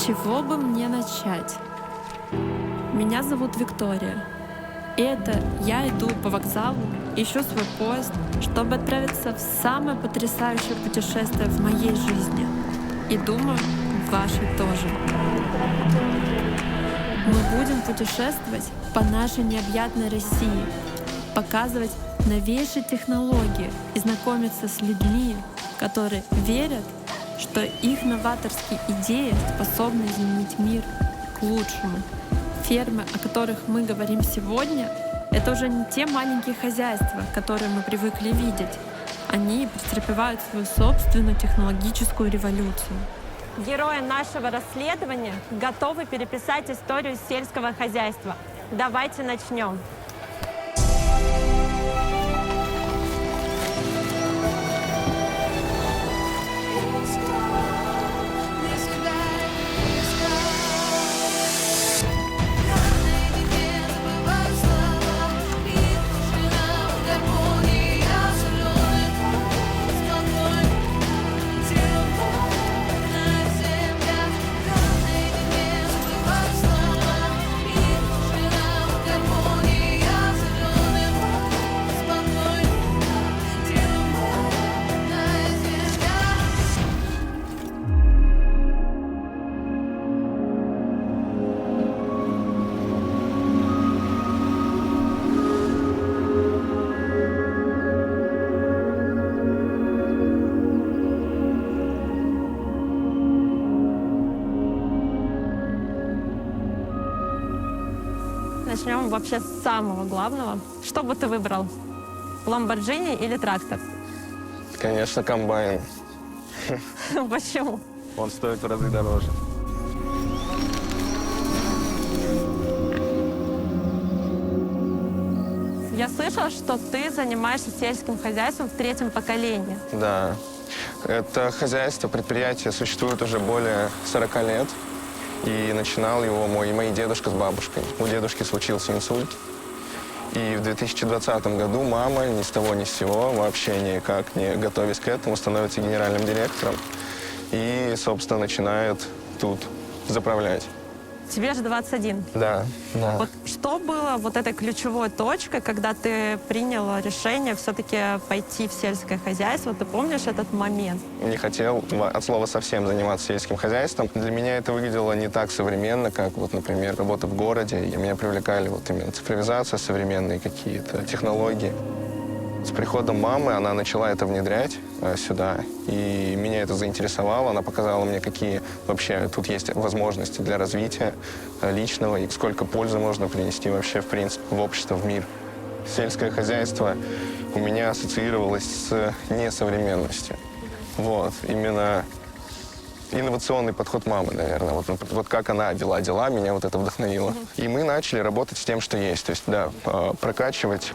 чего бы мне начать? Меня зовут Виктория. И это я иду по вокзалу, ищу свой поезд, чтобы отправиться в самое потрясающее путешествие в моей жизни. И думаю, в вашей тоже. Мы будем путешествовать по нашей необъятной России, показывать новейшие технологии и знакомиться с людьми, которые верят, что их новаторские идеи способны изменить мир к лучшему. Фермы, о которых мы говорим сегодня, это уже не те маленькие хозяйства, которые мы привыкли видеть. Они претерпевают свою собственную технологическую революцию. Герои нашего расследования готовы переписать историю сельского хозяйства. Давайте начнем. Начнем вообще с самого главного. Что бы ты выбрал? Ламборджини или трактор? Конечно, комбайн. Почему? Он стоит в разы дороже. Я слышала, что ты занимаешься сельским хозяйством в третьем поколении. Да. Это хозяйство, предприятие существует уже более 40 лет. И начинал его мои дедушка с бабушкой. У дедушки случился инсульт. И в 2020 году мама ни с того ни с сего, вообще никак не готовясь к этому, становится генеральным директором. И, собственно, начинает тут заправлять. Тебе же 21. Да, да. Вот что было вот этой ключевой точкой, когда ты приняла решение все-таки пойти в сельское хозяйство? Ты помнишь этот момент? Не хотел от слова совсем заниматься сельским хозяйством. Для меня это выглядело не так современно, как, вот, например, работа в городе. И меня привлекали вот именно цифровизация, современные какие-то технологии. С приходом мамы она начала это внедрять сюда, и меня это заинтересовало. Она показала мне, какие вообще тут есть возможности для развития личного и сколько пользы можно принести вообще, в принципе, в общество, в мир. Сельское хозяйство у меня ассоциировалось с несовременностью. Вот, именно инновационный подход мамы, наверное. Вот как она вела дела, меня вот это вдохновило. И мы начали работать с тем, что есть. То есть, да, прокачивать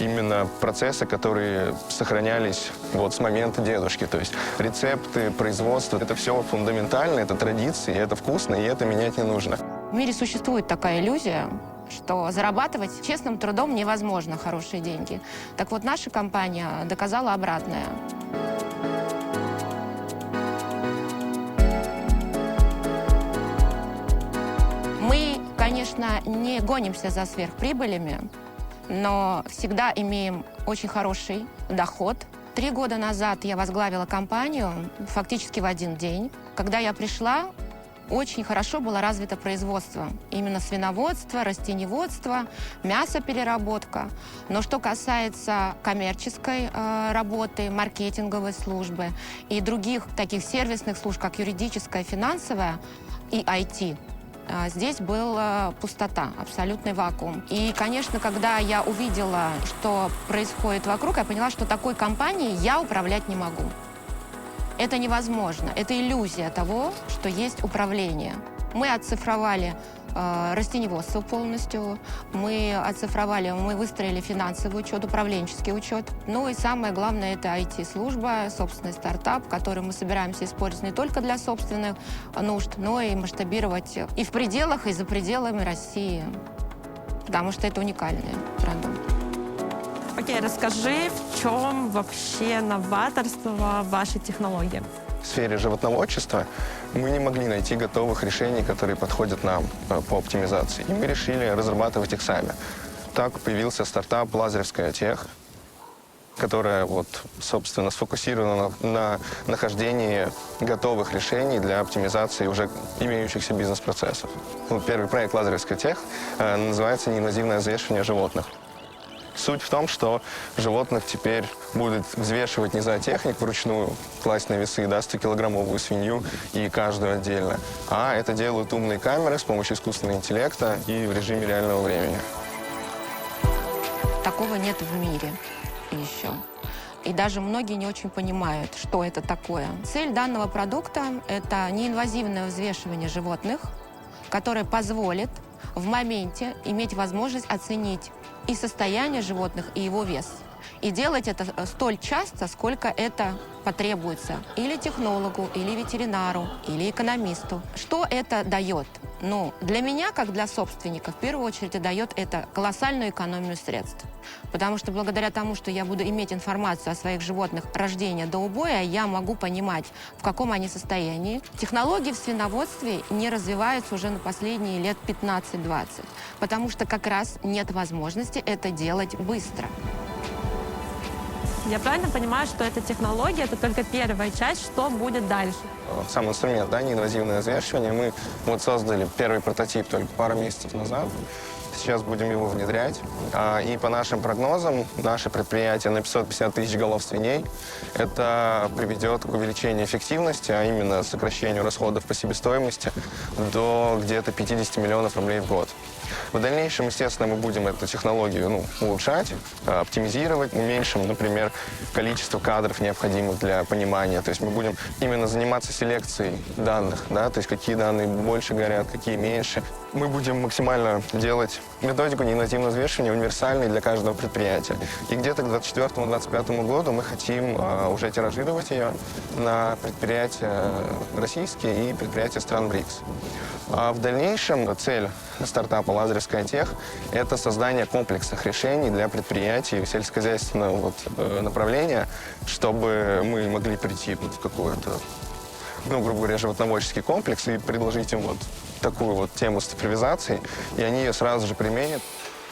именно процессы, которые сохранялись вот с момента дедушки. То есть рецепты, производство, это все фундаментально, это традиции, это вкусно, и это менять не нужно. В мире существует такая иллюзия, что зарабатывать честным трудом невозможно хорошие деньги. Так вот, наша компания доказала обратное. Мы, конечно, не гонимся за сверхприбылями, но всегда имеем очень хороший доход. 3 года назад я возглавила компанию фактически в один день. Когда я пришла, очень хорошо было развито производство. Именно свиноводство, растениеводство, мясопереработка. Но что касается коммерческой работы, маркетинговой службы и других таких сервисных служб, как юридическая, финансовая и IT, здесь была пустота, абсолютный вакуум. И, конечно, когда я увидела, что происходит вокруг, я поняла, что такой компанией я управлять не могу. Это невозможно. Это иллюзия того, что есть управление. Мы оцифровали растениеводство полностью, мы выстроили финансовый учет, управленческий учет. Ну и самое главное, это IT-служба, собственный стартап, который мы собираемся использовать не только для собственных нужд, но и масштабировать и в пределах, и за пределами России, потому что это уникальный продукт. Окей, расскажи, в чем вообще новаторство вашей технологии? в сфере животноводчества мы не могли найти готовых решений, которые подходят нам по оптимизации. И мы решили разрабатывать их сами. Так появился стартап «Лазаревская тех», которая, вот, собственно, сфокусирована на нахождении готовых решений для оптимизации уже имеющихся бизнес-процессов. Первый проект «Лазаревская тех» называется «Неинвазивное взвешивание животных». Суть в том, что животных теперь будут взвешивать не зоотехник вручную, класть на весы, да, 100-килограммовую свинью и каждую отдельно, а это делают умные камеры с помощью искусственного интеллекта и в режиме реального времени. Такого нет в мире еще. И даже многие не очень понимают, что это такое. Цель данного продукта – это неинвазивное взвешивание животных, которое позволит в моменте иметь возможность оценить и состояние животных, и его вес. И делать это столь часто, сколько это потребуется или технологу, или ветеринару, или экономисту. Что это дает? Ну, для меня, как для собственника, в первую очередь дает это колоссальную экономию средств. Потому что благодаря тому, что я буду иметь информацию о своих животных рождения до убоя, я могу понимать, в каком они состоянии. Технологии в свиноводстве не развиваются уже на последние лет 15-20, потому что как раз нет возможности это делать быстро. Я правильно понимаю, что эта технология — это только первая часть, что будет дальше? Сам инструмент, да, неинвазивное взвешивание, мы вот создали первый прототип только пару месяцев назад. Сейчас будем его внедрять. И по нашим прогнозам, наше предприятие на 550 тысяч голов свиней, это приведет к увеличению эффективности, а именно сокращению расходов по себестоимости до где-то 50 миллионов рублей в год. В дальнейшем, естественно, мы будем эту технологию улучшать, оптимизировать, уменьшим, например, количество кадров, необходимых для понимания. То есть мы будем именно заниматься селекцией данных, да, то есть какие данные больше горят, какие меньше. Мы будем максимально делать методику неинвазивного взвешивания универсальной для каждого предприятия. И где-то к 2024-2025 году мы хотим уже тиражировать ее на предприятия российские и предприятия стран БРИКС. А в дальнейшем цель стартапа «Лазаревская тех» — это создание комплексных решений для предприятий сельскохозяйственного направления, чтобы мы могли прийти в какой-то, грубо говоря, животноводческий комплекс и предложить им вот такую вот тему с цифровизацией, и они ее сразу же применят.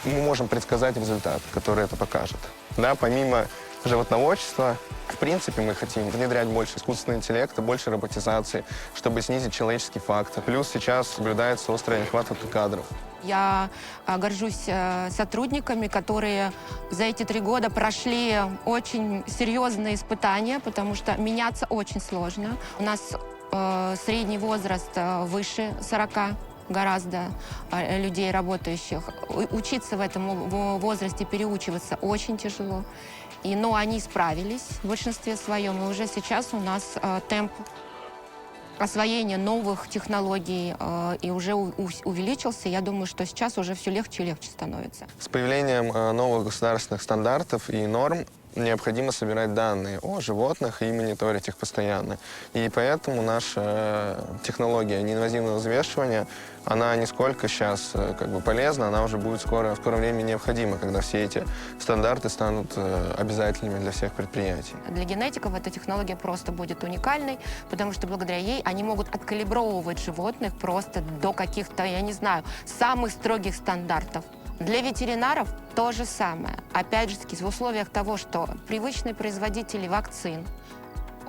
Мы можем предсказать результат, который это покажет. Да, помимо животноводчества, в принципе, мы хотим внедрять больше искусственного интеллекта, больше роботизации, чтобы снизить человеческий фактор. Плюс сейчас соблюдается острая нехватка кадров. Я горжусь сотрудниками, которые за эти 3 года прошли очень серьезные испытания, потому что меняться очень сложно. У нас средний возраст выше 40 гораздо людей, работающих. Учиться в этом возрасте, переучиваться очень тяжело. Но они справились в большинстве своем, и уже сейчас у нас темп освоения новых технологий и уже увеличился. Я думаю, что сейчас уже все легче и легче становится. С появлением новых государственных стандартов и норм необходимо собирать данные о животных и мониторить их постоянно. И поэтому наша технология неинвазивного взвешивания, она не сколько сейчас полезна, она уже будет в скором времени необходима, когда все эти стандарты станут обязательными для всех предприятий. Для генетиков эта технология просто будет уникальной, потому что благодаря ей они могут откалибровывать животных просто до каких-то, я не знаю, самых строгих стандартов. Для ветеринаров то же самое. Опять же, в условиях того, что привычные производители вакцин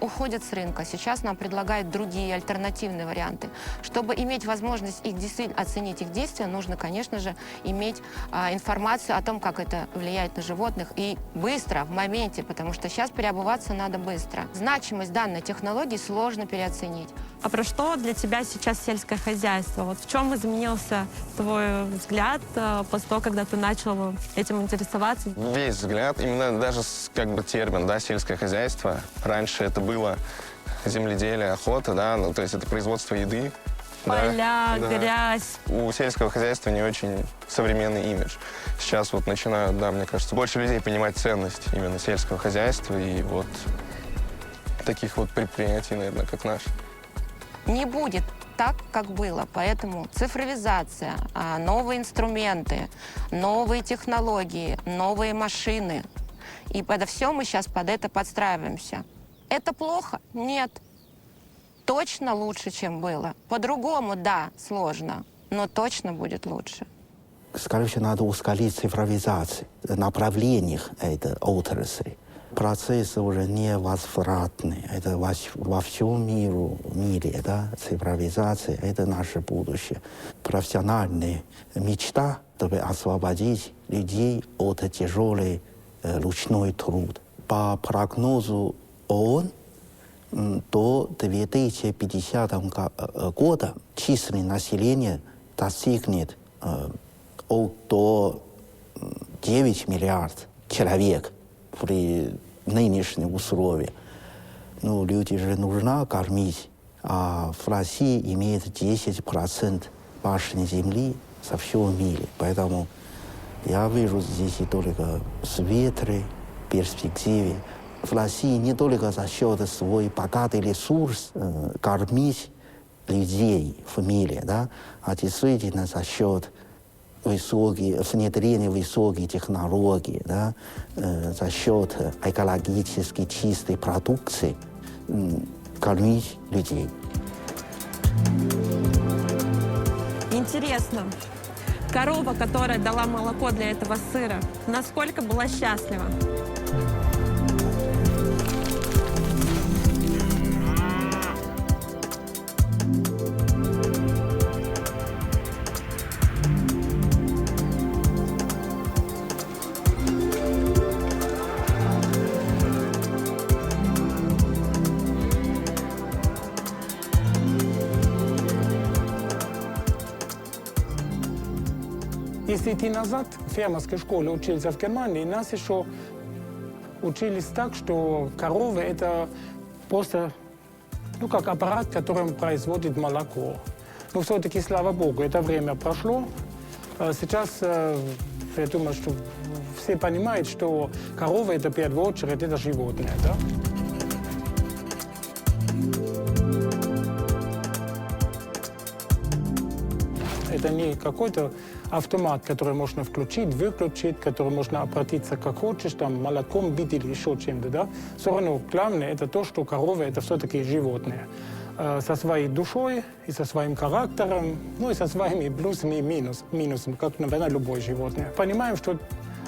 уходят с рынка, сейчас нам предлагают другие альтернативные варианты. Чтобы иметь возможность их действительно оценить их действия, нужно, конечно же, иметь информацию о том, как это влияет на животных, и быстро, в моменте, потому что сейчас переобуваться надо быстро. Значимость данной технологии сложно переоценить. А про что для тебя сейчас сельское хозяйство? Вот в чем изменился твой взгляд после того, когда ты начал этим интересоваться? Весь взгляд, именно даже термин, да, сельское хозяйство. Раньше это было земледелие, охота, да, то есть это производство еды. Поля, да, грязь. У сельского хозяйства не очень современный имидж. Сейчас вот начинают, да, мне кажется, больше людей понимать ценность именно сельского хозяйства и вот таких вот предприятий, наверное, как наш. Не будет так, как было. Поэтому цифровизация, новые инструменты, новые технологии, новые машины. И подо все мы сейчас под это подстраиваемся. Это плохо? Нет. точно лучше, чем было. По-другому, да, сложно, но точно будет лучше. Скорее всего, надо ускорить цифровизацию направлениях этой отрасли. Процессы уже невозвратны. Это во всем мире, да, цифровизация – это наше будущее. Профессиональная мечта, чтобы освободить людей от тяжелой ручной труд. По прогнозу ООН, до 2050 года численность населения достигнет до 9 миллиардов человек при нынешних условиях. Ну, люди же нужно кормить, а в России имеет 10% башни земли со всего мира. Поэтому я вижу здесь и только светлые перспективы. В России не только за счет свой богатый ресурс кормить людей в мире, да, а действительно за счет внедрения высоких технологий, да, за счет экологически чистой продукции кормить людей. Интересно, корова, которая дала молоко для этого сыра, насколько была счастлива? Если идти назад, в фермерской школе учился в Германии, нас еще учились так, что коровы – это просто, ну, как аппарат, которым производит молоко. Но все-таки, слава богу, это время прошло. Сейчас, я думаю, что все понимают, что корова – это в первую очередь это животное, да? Это не какой-то автомат, который можно включить, выключить, который можно обратиться как хочешь, там, молоком бить или еще чем-то, да. Все равно главное это то, что корова это все-таки животное. Со своей душой и со своим характером, ну и со своими плюсами и минусами, как, наверное, любое животное. Понимаем, что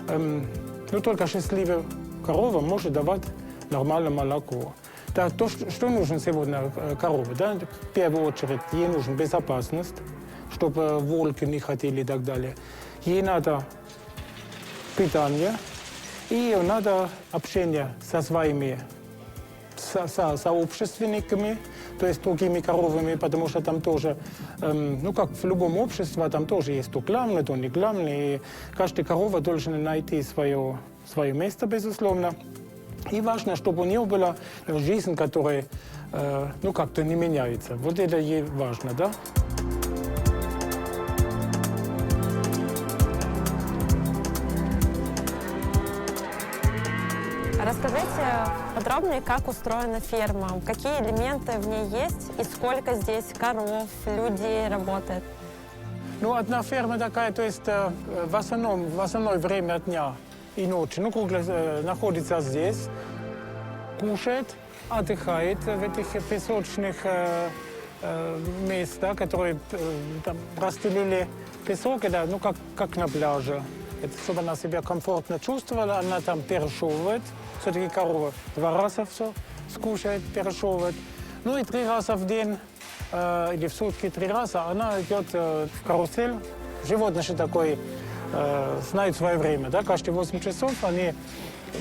ну, только счастливая корова может давать нормальное молоко. Да, то, что нужно сегодня корове, да, в первую очередь ей нужна безопасность, чтобы волки не хотели и так далее. Ей надо питание, и ей надо общение со своими сообщественниками, то есть другими коровами, потому что там тоже, ну как в любом обществе, там тоже есть то главное, то не главное, и каждая корова должна найти свое место, безусловно. И важно, чтобы у нее была жизнь, которая, ну как-то не меняется. Вот это ей важно, да? Расскажите подробнее, как устроена ферма, какие элементы в ней есть и сколько здесь коров, людей работает. Ну, одна ферма такая, то есть в основное время дня и ночи, ну, кругло находится здесь, кушает, отдыхает в этих песочных местах, которые там расстелили песок, это, ну, как на пляже. Это, чтобы она себя комфортно чувствовала, она там перешевывает. Все-таки корова 2 раза все скушает, перешевывает. Ну и 3 раза в день или в сутки 3 раза она идет в карусель. Животные же такое знают свое время, да? Каждые 8 часов они,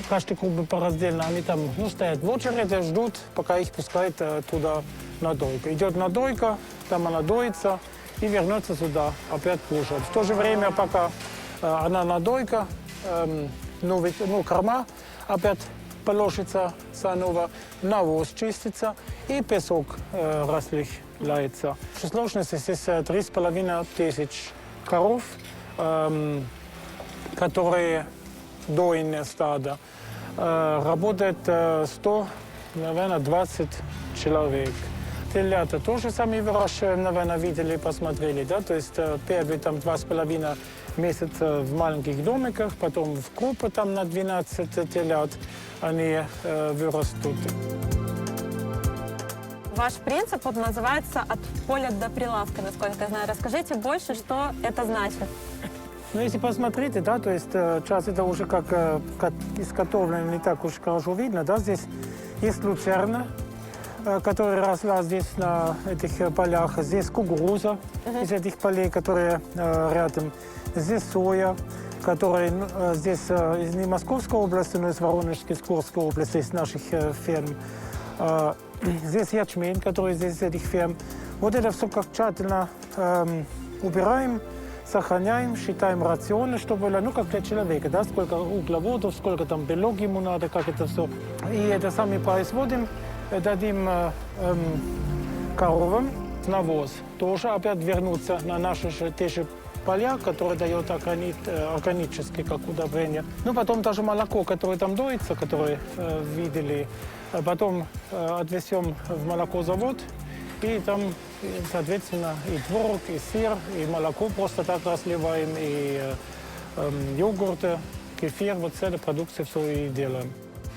каждый круг пораздельно, они там, ну, стоят в очереди, ждут, пока их пускают туда на дойку. Идет на дойка, там она доится и вернется сюда, опять кушает. В то же время, пока она на дойка, корма опять положится заново, навоз чистится и песок разливается. В сложности здесь 3500 коров, которые дойные стада. Работает 120 человек. Телята тоже сами выращиваем, наверное, видели, посмотрели, да? То есть первые там 2,5 месяца в маленьких домиках, потом в группе там на 12 телят они вырастут. Ваш принцип вот называется «от поля до прилавка», насколько я знаю. Расскажите больше, что это значит. Ну, если посмотрите, да, то есть сейчас это уже как изготовлено, не так уж хорошо видно, да, здесь есть люцерна, которая росла здесь на этих полях, здесь кукуруза из этих полей, которые рядом, здесь соя, которая здесь не Московской области, но из Воронежской, Курской области, из наших ферм. Здесь ячмень, который здесь из этих ферм. Вот это все как тщательно убираем, сохраняем, считаем рационы, чтобы было, ну, как для человека, да, сколько углеводов, сколько там белок ему надо, как это все. И это сами производим, дадим коровам навоз. Тоже опять вернуться на наши же те же поля, которые дают органически, как удобрение. Ну, потом даже молоко, которое там доится, которое видели, потом отвезем в молокозавод, и там, соответственно, и творог, и сыр, и молоко просто так разливаем, и йогурты, кефир, вот целая продукция все и делаем.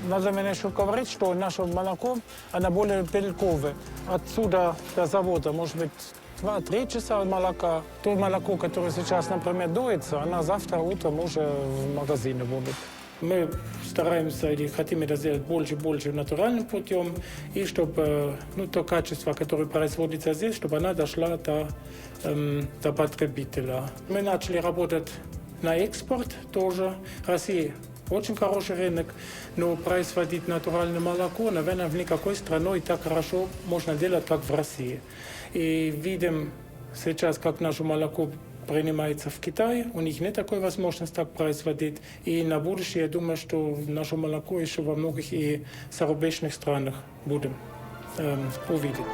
Надо мне еще говорить, что наше молоко, оно более белковое. Отсюда до завода, может быть, 2-3 часа молока. То молоко, которое сейчас, например, доится, оно завтра утром уже в магазине будет. Мы стараемся или хотим это сделать больше и больше натуральным путем, и чтобы то качество, которое производится здесь, чтобы оно дошло до потребителя. Мы начали работать на экспорт тоже. Россия очень хороший рынок, но производить натуральное молоко, наверное, в никакой стране и так хорошо можно делать, как в России. И видим сейчас, как наше молоко принимается в Китае. У них нет такой возможности так производить. И на будущее, я думаю, что наше молоко еще во многих и зарубежных странах будем увидеть.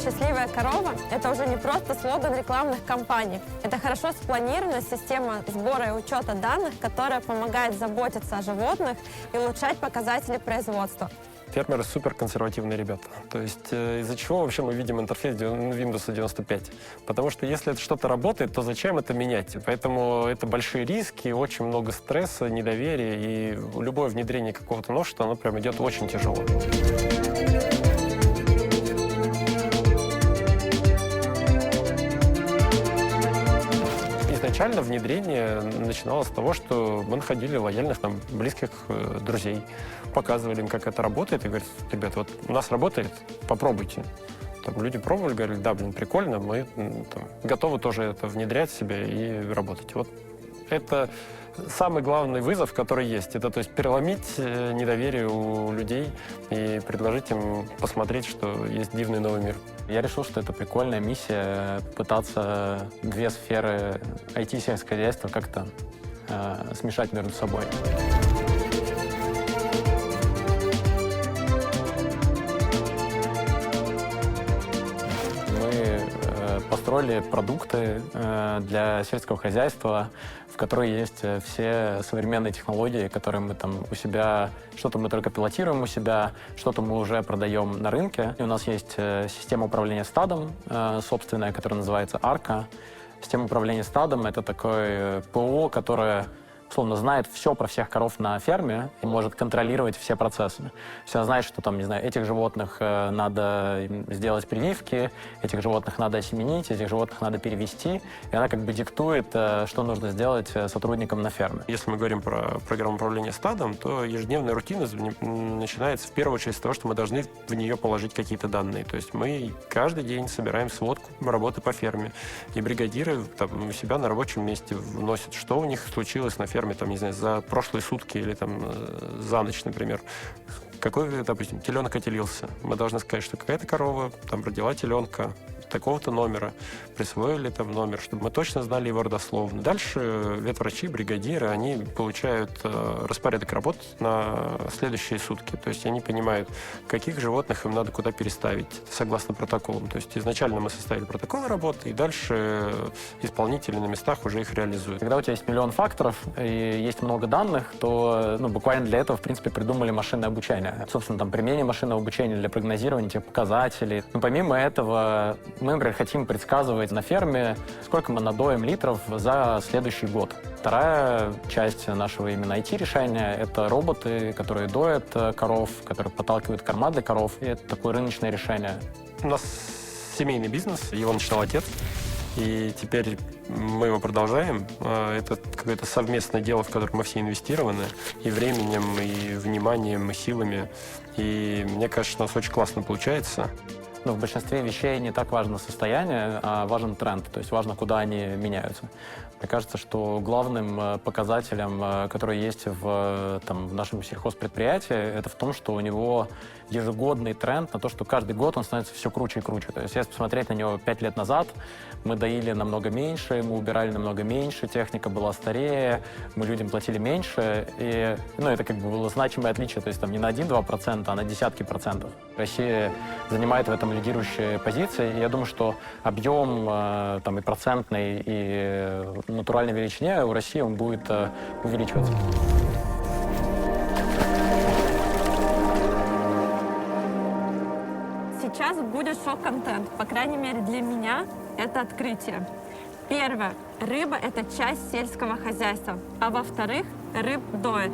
«Счастливая корова» — это уже не просто слоган рекламных кампаний. Это хорошо спланированная система сбора и учета данных, которая помогает заботиться о животных и улучшать показатели производства. Фермеры суперконсервативные ребята. То есть из-за чего вообще мы видим интерфейс Windows 95? Потому что если это что-то работает, то зачем это менять? Поэтому это большие риски, очень много стресса, недоверия, и любое внедрение какого-то новшества, оно прям идет очень тяжело. Изначально внедрение начиналось с того, что мы находили лояльных нам близких друзей, показывали им, как это работает, и говорят: ребята, вот у нас работает, попробуйте. Там люди пробовали, говорили: да, блин, прикольно, мы готовы тоже это внедрять в себя и работать. Вот это самый главный вызов, который есть. Это, то есть, переломить недоверие у людей и предложить им посмотреть, что есть дивный новый мир. Я решил, что это прикольная миссия — пытаться две сферы IT и сельского хозяйства как-то смешать между собой. Мы построили продукты для сельского хозяйства, в которой есть все современные технологии, которые мы там у себя, что-то мы только пилотируем у себя, что-то мы уже продаем на рынке. И у нас есть система управления стадом собственная, которая называется Арка. Система управления стадом — это такое ПО, которое условно знает все про всех коров на ферме и может контролировать все процессы. Все знает, что там, не знаю, этих животных надо сделать прививки, этих животных надо осеменить, этих животных надо перевести, и она как бы диктует, что нужно сделать сотрудникам на ферме. Если мы говорим про программу управления стадом, то ежедневная рутина начинается в первую очередь с того, что мы должны в нее положить какие-то данные. То есть мы каждый день собираем сводку работы по ферме, и бригадиры там, у себя на рабочем месте вносят, что у них случилось на ферме, там, не знаю, за прошлые сутки или там за ночь, например. Какой, допустим, теленок отелился. Мы должны сказать, что какая-то корова там родила теленка такого-то номера, присвоили там номер, чтобы мы точно знали его родословно. Дальше ветврачи, бригадиры, они получают распорядок работ на следующие сутки. То есть они понимают, каких животных им надо куда переставить, согласно протоколам. То есть изначально мы составили протоколы работы, и дальше исполнители на местах уже их реализуют. Когда у тебя есть миллион факторов и есть много данных, то буквально для этого, в принципе, придумали машинное обучение. обучения. Собственно, там применение машинного обучения для прогнозирования тех показателей. Но помимо этого, мы, например, хотим предсказывать на ферме, сколько мы надоим литров за следующий год. Вторая часть нашего именно IT-решения — это роботы, которые доят коров, которые подталкивают корма для коров. И это такое рыночное решение. У нас семейный бизнес, его начинал отец, и теперь мы его продолжаем. Это какое-то совместное дело, в которое мы все инвестированы и временем, и вниманием, и силами. И мне кажется, у нас очень классно получается. Но в большинстве вещей не так важно состояние, а важен тренд, то есть важно, куда они меняются. Мне кажется, что главным показателем, который есть в нашем сельхозпредприятии, это в том, что у него ежегодный тренд на то, что каждый год он становится все круче и круче. То есть если посмотреть на него 5 лет назад, мы доили намного меньше, мы убирали намного меньше, техника была старее, мы людям платили меньше, и это как бы было значимое отличие, то есть не на 1-2%, а на десятки процентов. Россия занимает в этом лидирующие позиции, и я думаю, что объем и процентный, и натуральной величине у России он будет увеличиваться. Сейчас будет шок-контент. По крайней мере, для меня это открытие. Первое. Рыба — это часть сельского хозяйства. А во-вторых, рыб доят.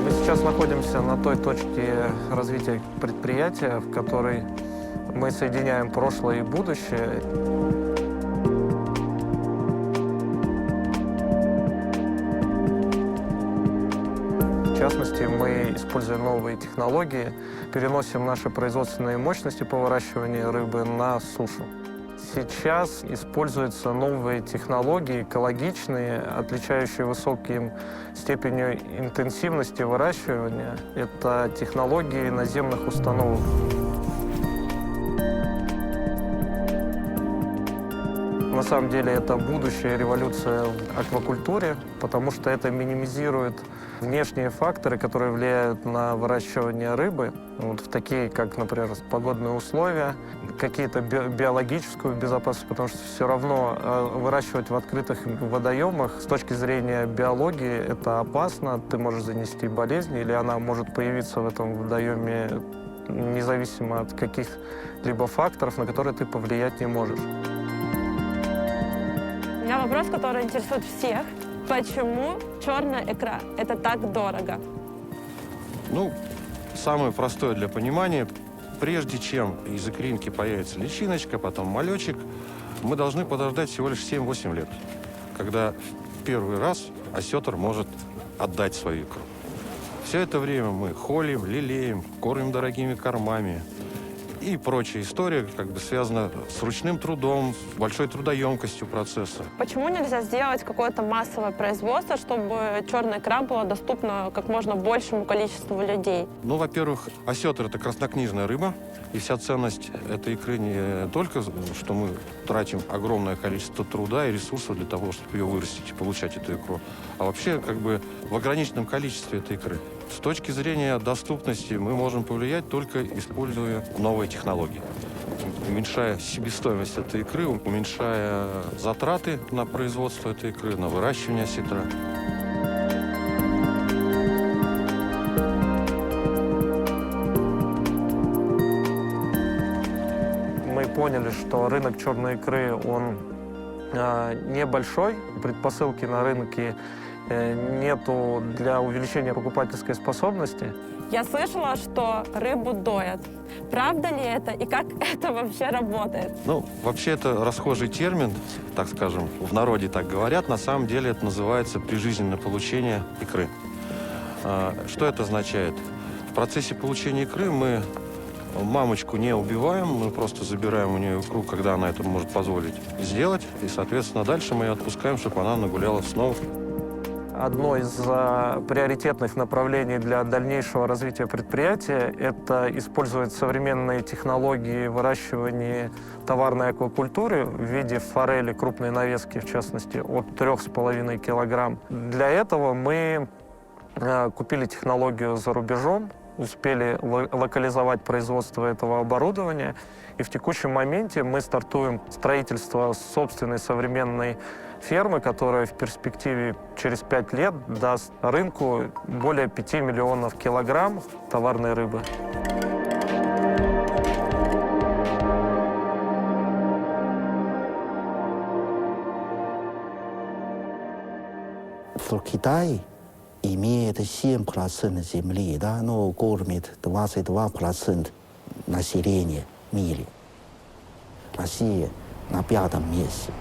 Мы сейчас находимся на той точке развития предприятия, в которой мы соединяем прошлое и будущее. В частности, мы, используя новые технологии, переносим наши производственные мощности по выращиванию рыбы на сушу. Сейчас используются новые технологии, экологичные, отличающие высоким степенью интенсивности выращивания. Это технологии наземных установок. На самом деле это будущая революция в аквакультуре, потому что это минимизирует внешние факторы, которые влияют на выращивание рыбы, в такие, как, например, погодные условия, какие-то биологическую безопасность, потому что все равно выращивать в открытых водоемах с точки зрения биологии это опасно, ты можешь занести болезнь, или она может появиться в этом водоеме независимо от каких-либо факторов, на которые ты повлиять не можешь. У меня вопрос, который интересует всех. Почему черная икра — это так дорого? Самое простое для понимания, прежде чем из икринки появится личиночка, потом малечек, мы должны подождать всего лишь 7-8 лет, когда в первый раз осетр может отдать свою икру. Все это время мы холим, лелеем, кормим дорогими кормами. И прочая история связана с ручным трудом, с большой трудоемкостью процесса. Почему нельзя сделать какое-то массовое производство, чтобы черная икра была доступна как можно большему количеству людей? Во-первых, осетр — это краснокнижная рыба, и вся ценность этой икры не только, что мы тратим огромное количество труда и ресурсов для того, чтобы ее вырастить и получать эту икру, а вообще в ограниченном количестве этой икры. С точки зрения доступности мы можем повлиять только используя новые технологии. Уменьшая себестоимость этой икры, уменьшая затраты на производство этой икры, на выращивание осетра. Мы поняли, что рынок черной икры, он небольшой, предпосылки на рынке нету для увеличения покупательской способности. Я слышала, что рыбу доят. Правда ли это и как это вообще работает? Вообще это расхожий термин, так скажем, в народе так говорят. На самом деле это называется прижизненное получение икры. Что это означает? В процессе получения икры мы мамочку не убиваем, мы просто забираем у нее икру, когда она это может позволить сделать, и, соответственно, дальше мы ее отпускаем, чтобы она нагуляла снова. Одно из приоритетных направлений для дальнейшего развития предприятия – это использовать современные технологии выращивания товарной аквакультуры в виде форели, крупной навески, в частности, от 3,5 килограмм. Для этого мы купили технологию за рубежом. успели локализовать производство этого оборудования. И в текущем моменте мы стартуем строительство собственной современной фермы, которая в перспективе через 5 лет даст рынку более 5 миллионов килограмм товарной рыбы. Китай имеет 7% земли, да, но кормит 22% населения в мире. Россия на 5-м месте.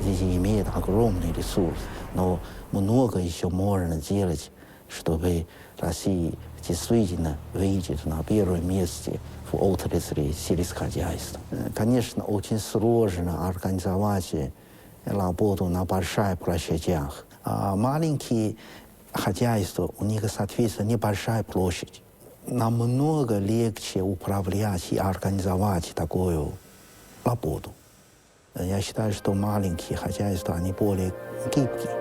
Здесь имеет огромный ресурс, но много еще можно делать, чтобы Россия действительно выйдет на 1-м месте в отрасли сельскохозяйства. Конечно, очень сложно организовать работу на больших площадях. А маленькие хозяйства, у них, соответственно, небольшая площадь. Намного легче управлять и организовать такую работу. Я считаю, что маленькие хозяйства, они более гибкие.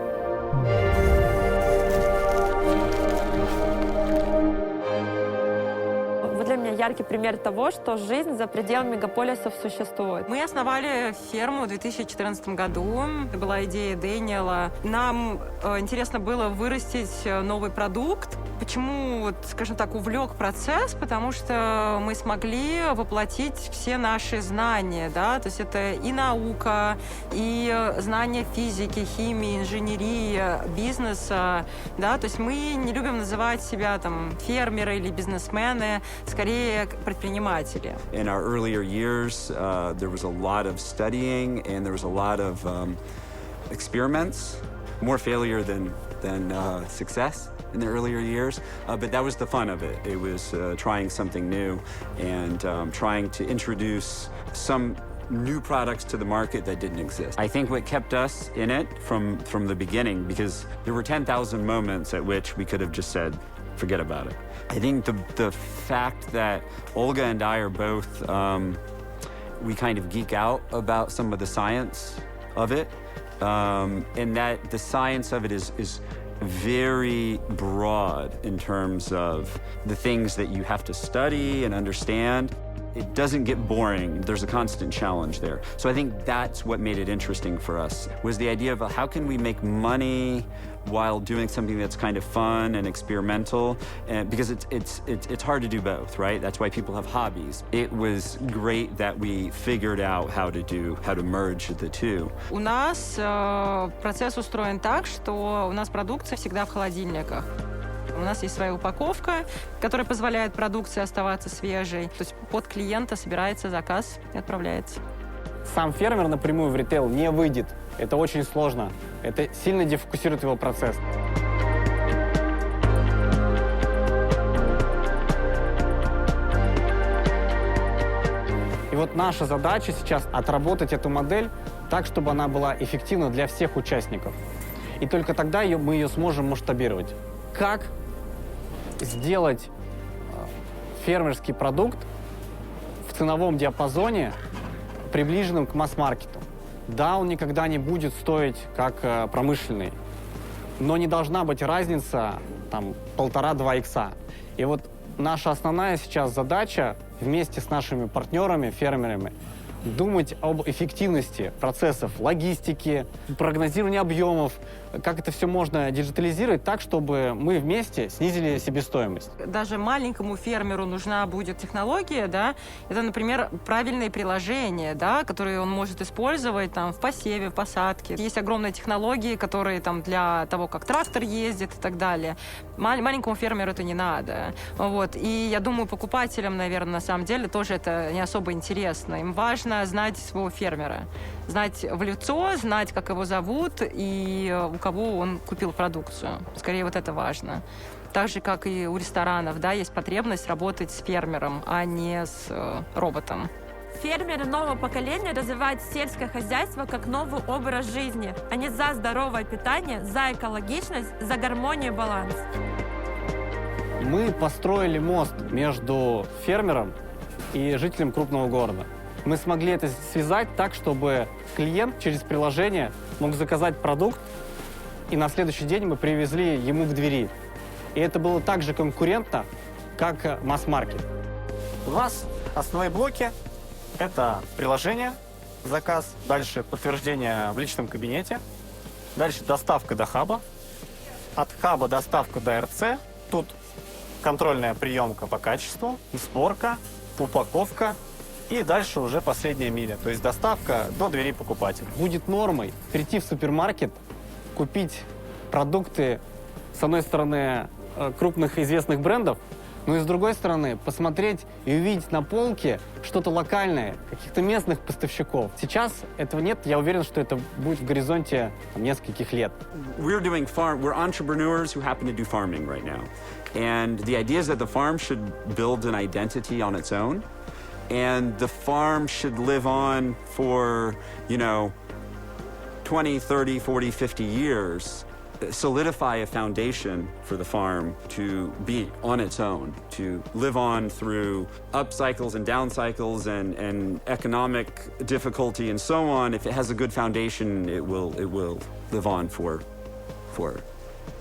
Для меня яркий пример того, что жизнь за пределами мегаполисов существует. Мы основали ферму в 2014 году. Это была идея Дэниела. Нам интересно было вырастить новый продукт. Почему, скажем так, увлек процесс? Потому что мы смогли воплотить все наши знания, да, то есть это и наука, и знания физики, химии, инженерии, бизнеса, да, то есть мы не любим называть себя там фермеры или бизнесмены, скорее предприниматели. In our earlier years, there was a lot of studying and there was a lot of experiments, more failure than success in the earlier years, but that was the fun of it. It was trying something new and trying to introduce some new products to the market that didn't exist. I think what kept us in it from the beginning, because there were 10,000 moments at which we could have just said, forget about it. I think the fact that Olga and I are both, we kind of geek out about some of the science of it, and that the science of it is very broad in terms of the things that you have to study and understand. It doesn't get boring. There's a constant challenge there. So I think that's what made it interesting for us, was the idea of how can we make money while doing something that's kind of fun and experimental, and because it's hard to do both, right? That's why people have hobbies. It was great that we figured out how to merge the two. У нас процесс устроен так, что у нас продукция всегда в холодильниках. У нас есть своя упаковка, которая позволяет продукции оставаться свежей. То есть под клиента собирается заказ и отправляется. Сам фермер напрямую в ритейл не выйдет. Это очень сложно. Это сильно дефокусирует его процесс. И вот наша задача сейчас отработать эту модель так, чтобы она была эффективна для всех участников. И только тогда мы ее сможем масштабировать. Как сделать фермерский продукт в ценовом диапазоне, приближенным к масс-маркету? Да, он никогда не будет стоить как промышленный, но не должна быть разница там 1,5-2 икса. И вот наша основная сейчас задача вместе с нашими партнерами, фермерами, думать об эффективности процессов логистики, прогнозирования объемов, как это все можно диджитализировать так, чтобы мы вместе снизили себестоимость. Даже маленькому фермеру нужна будет технология, да, это, например, правильные приложения, да, которые он может использовать там в посеве, в посадке. Есть огромные технологии, которые там для того, как трактор ездит и так далее. Маленькому фермеру это не надо. Вот. И я думаю, покупателям, наверное, на самом деле тоже это не особо интересно. Им важно знать своего фермера, знать в лицо, знать, как его зовут и у кого он купил продукцию. Скорее, вот это важно. Так же, как и у ресторанов, да, есть потребность работать с фермером, а не с роботом. Фермеры нового поколения развивают сельское хозяйство как новый образ жизни. Они за здоровое питание, за экологичность, за гармонию и баланс. Мы построили мост между фермером и жителем крупного города. Мы смогли это связать так, чтобы клиент через приложение мог заказать продукт, и на следующий день мы привезли ему к двери. И это было так же конкурентно, как масс-маркет. У нас основные блоки – это приложение, заказ, дальше подтверждение в личном кабинете, дальше доставка до хаба, от хаба доставка до РЦ, тут контрольная приемка по качеству, сборка, упаковка и дальше уже последняя миля, то есть доставка до двери покупателя. Будет нормой прийти в супермаркет, купить продукты, с одной стороны, крупных известных брендов, но и с другой стороны, посмотреть и увидеть на полке что-то локальное, каких-то местных поставщиков. Сейчас этого нет, я уверен, что это будет в горизонте нескольких лет. We're entrepreneurs who happen to do farming right now. And the idea is that the farm should build an identity on its own. And the farm should live on for, 20, 30, 40, 50 years. Solidify a foundation for the farm to be on its own, to live on through up cycles and down cycles and economic difficulty and so on. If it has a good foundation, it will live on for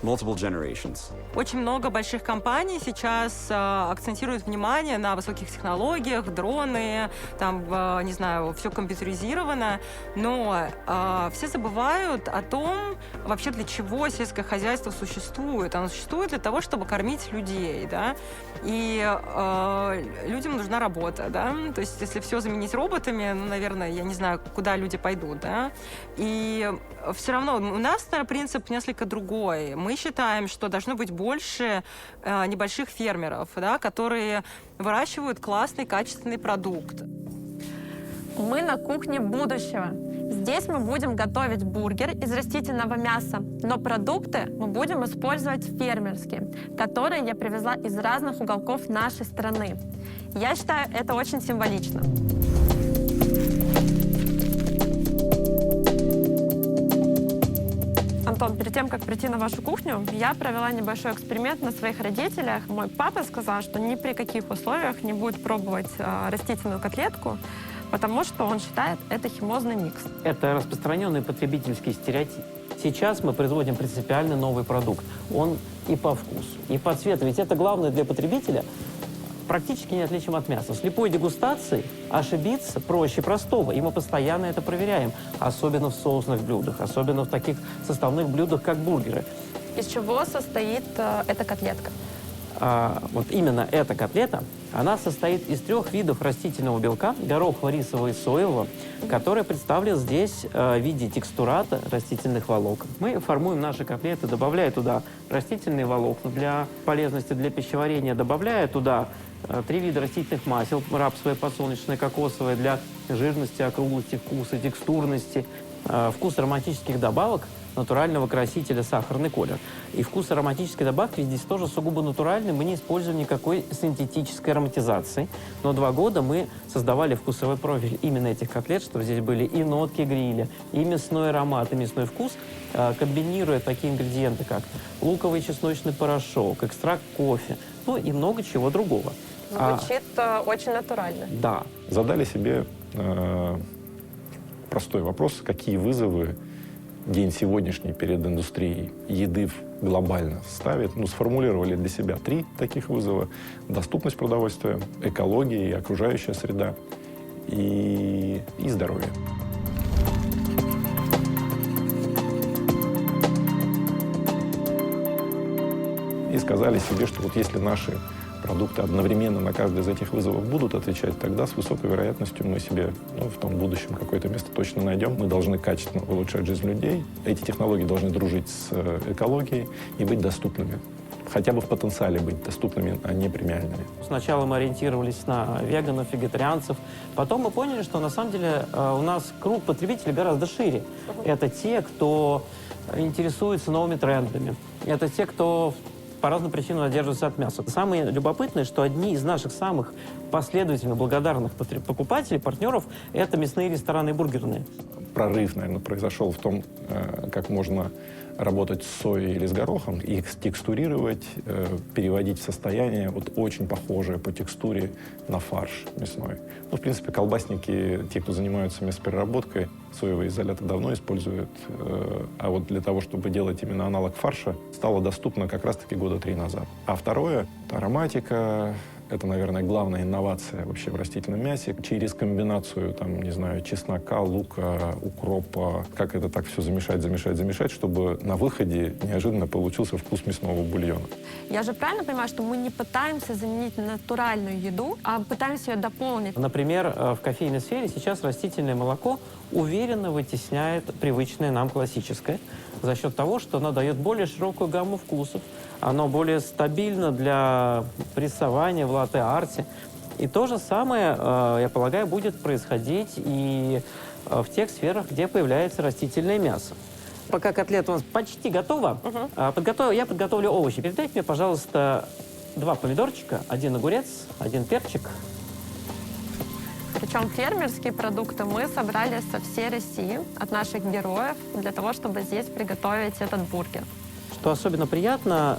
multiple generations. Очень много больших компаний сейчас акцентируют внимание на высоких технологиях, дроны, там, не знаю, все компьютеризировано, но все забывают о том, вообще для чего сельское хозяйство существует. Оно существует для того, чтобы кормить людей, да, и людям нужна работа, да, то есть если все заменить роботами, ну, наверное, я не знаю, куда люди пойдут, да, и все равно у нас, наверное, принцип несколько другой. Мы считаем, что должно быть больше небольших фермеров, да, которые выращивают классный, качественный продукт. Мы на кухне будущего. Здесь мы будем готовить бургер из растительного мяса, но продукты мы будем использовать фермерские, которые я привезла из разных уголков нашей страны. Я считаю, это очень символично. Антон, перед тем, как прийти на вашу кухню, я провела небольшой эксперимент на своих родителях. Мой папа сказал, что ни при каких условиях не будет пробовать растительную котлетку, потому что он считает это химозный микс. Это распространенный потребительский стереотип. Сейчас мы производим принципиально новый продукт. Он и по вкусу, и по цвету. Ведь это главное для потребителя. Практически неотличим от мяса. В слепой дегустации ошибиться проще простого, и мы постоянно это проверяем. Особенно в соусных блюдах, особенно в таких составных блюдах, как бургеры. Из чего состоит эта котлетка? Вот именно эта котлета, она состоит из 3 видов растительного белка, горохового, рисового и соевого, которые представлены здесь в виде текстурата растительных волокон. Мы формуем наши котлеты, добавляя туда растительные волокна для полезности, для пищеварения, добавляя туда 3 вида растительных масел, рапсовое, подсолнечное, кокосовое, для жирности, округлости вкуса, текстурности, вкус ароматических добавок, натурального красителя, сахарный колер. И вкус ароматической добавки здесь тоже сугубо натуральный. Мы не используем никакой синтетической ароматизации. Но 2 года мы создавали вкусовой профиль именно этих котлет, чтобы здесь были и нотки гриля, и мясной аромат, и мясной вкус, комбинируя такие ингредиенты, как луковый чесночный порошок, экстракт кофе, ну и много чего другого. Звучит очень натурально. Да. Задали себе простой вопрос, какие вызовы день сегодняшний перед индустрией еды глобально ставит. Сформулировали для себя 3 таких вызова. Доступность продовольствия, экология и окружающая среда и здоровье. И сказали себе, что вот если наши продукты одновременно на каждый из этих вызовов будут отвечать, тогда с высокой вероятностью мы себе в том будущем какое-то место точно найдем. Мы должны качественно улучшать жизнь людей. Эти технологии должны дружить с экологией и быть доступными. Хотя бы в потенциале быть доступными, а не премиальными. Сначала мы ориентировались на веганов, вегетарианцев. Потом мы поняли, что на самом деле у нас круг потребителей гораздо шире. Это те, кто интересуется новыми трендами. Это те, кто по разным причинам одерживаются от мяса. Самое любопытное, что одни из наших самых последовательно благодарных покупателей, партнеров, это мясные рестораны и бургерные. прорыв, наверное, произошел в том, как можно работать с соей или с горохом, их текстурировать, переводить в состояние вот очень похожее по текстуре на фарш мясной. Ну, в принципе, колбасники, те, кто занимаются мясопереработкой, соевый изолятор давно используют, а вот для того, чтобы делать именно аналог фарша, стало доступно как раз-таки года 3 назад. А второе — это ароматика. Это, наверное, главная инновация вообще в растительном мясе. Через комбинацию, там, не знаю, чеснока, лука, укропа, как это так все замешать, чтобы на выходе неожиданно получился вкус мясного бульона. Я же правильно понимаю, что мы не пытаемся заменить натуральную еду, а пытаемся ее дополнить? Например, в кофейной сфере сейчас растительное молоко уверенно вытесняет привычное нам классическое за счет того, что оно дает более широкую гамму вкусов, оно более стабильно для прессования в латте-арте. И то же самое, я полагаю, будет происходить и в тех сферах, где появляется растительное мясо. Пока котлета у нас почти готова, я подготовлю овощи. Передайте мне, пожалуйста, 2 помидорчика, 1 огурец, 1 перчик. Причем фермерские продукты мы собрали со всей России, от наших героев, для того, чтобы здесь приготовить этот бургер. Что особенно приятно,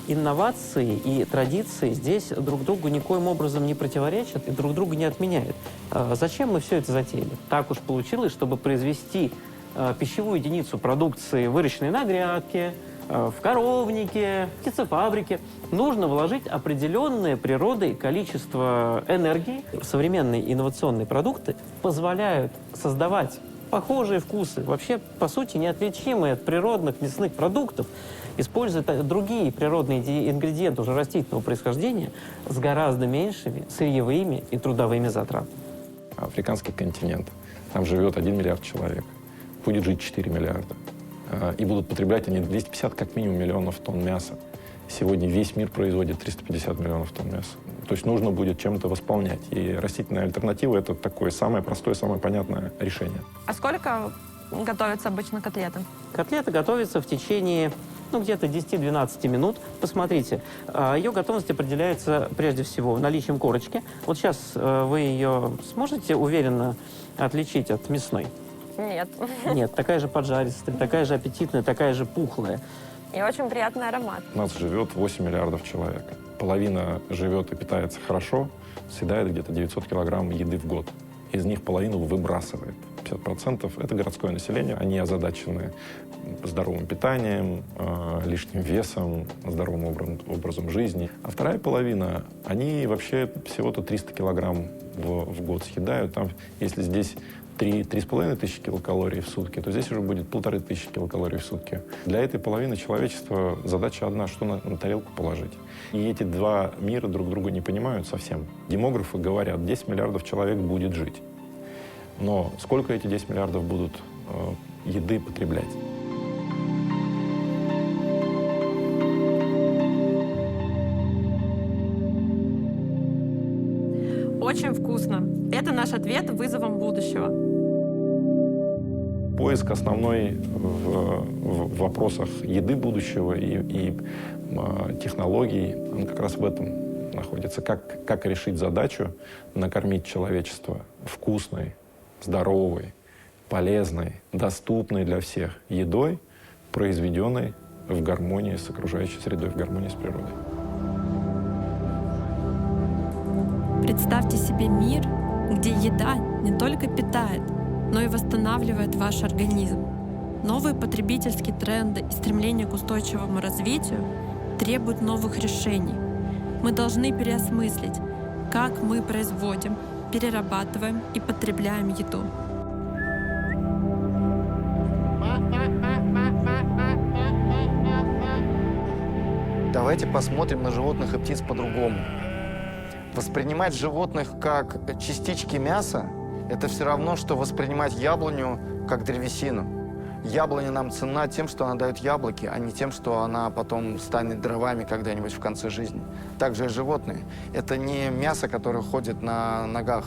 инновации и традиции здесь друг другу никоим образом не противоречат и друг друга не отменяют. Зачем мы все это затеяли? Так уж получилось, чтобы произвести пищевую единицу продукции, выращенной на грядке, в коровнике, в птицефабрике, нужно вложить определенное природой количество энергии. Современные инновационные продукты позволяют создавать похожие вкусы, вообще, по сути, неотличимые от природных мясных продуктов, используя другие природные ингредиенты уже растительного происхождения с гораздо меньшими сырьевыми и трудовыми затратами. Африканский континент. Там живет 1 миллиард человек. Будет жить 4 миллиарда. И будут потреблять они 250 как минимум миллионов тонн мяса. Сегодня весь мир производит 350 миллионов тонн мяса. То есть нужно будет чем-то восполнять. И растительная альтернатива — это такое самое простое, самое понятное решение. А сколько готовятся обычно котлеты? Котлета готовится в течение где-то 10-12 минут. Посмотрите, ее готовность определяется прежде всего наличием корочки. Вот сейчас вы ее сможете уверенно отличить от мясной? Нет. Нет, такая же поджаристая, такая же аппетитная, такая же пухлая. И очень приятный аромат. У нас живет 8 миллиардов человек. Половина живет и питается хорошо, съедает где-то 900 килограмм еды в год. Из них половину выбрасывает. 50% — это городское население. Они озадачены здоровым питанием, лишним весом, здоровым образом жизни. А вторая половина, они вообще всего-то 300 килограмм в год съедают. Там, если здесь 3,5 тысячи килокалорий в сутки, то здесь уже будет 1500 килокалорий в сутки. Для этой половины человечества задача одна — что на тарелку положить. И эти два мира друг друга не понимают совсем. Демографы говорят, 10 миллиардов человек будет жить. Но сколько эти 10 миллиардов будут еды потреблять? Очень вкусно. Это наш ответ вызовам будущего. Поиск основной в вопросах еды будущего и технологий, он как раз в этом находится. Как решить задачу накормить человечество вкусной, здоровой, полезной, доступной для всех едой, произведенной в гармонии с окружающей средой, в гармонии с природой. Представьте себе мир, где еда не только питает, но и восстанавливает ваш организм. Новые потребительские тренды и стремление к устойчивому развитию требуют новых решений. Мы должны переосмыслить, как мы производим, перерабатываем и потребляем еду. Давайте посмотрим на животных и птиц по-другому. Воспринимать животных как частички мяса — это все равно, что воспринимать яблоню как древесину. Яблоня нам ценна тем, что она дает яблоки, а не тем, что она потом станет дровами когда-нибудь в конце жизни. Также и животные. Это не мясо, которое ходит на ногах.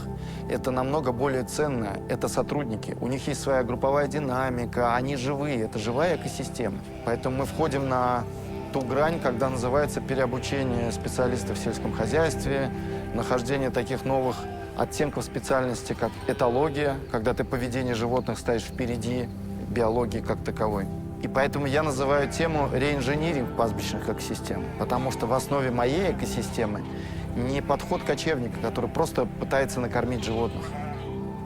Это намного более ценно. Это сотрудники. У них есть своя групповая динамика, они живые. Это живая экосистема. Поэтому мы входим на ту грань, когда называется переобучение специалистов в сельском хозяйстве, нахождение таких новых оттенков специальности, как этология, когда ты поведение животных ставишь впереди биологии как таковой. И поэтому я называю тему реинжиниринг пастбищных экосистем, потому что в основе моей экосистемы не подход кочевника, который просто пытается накормить животных.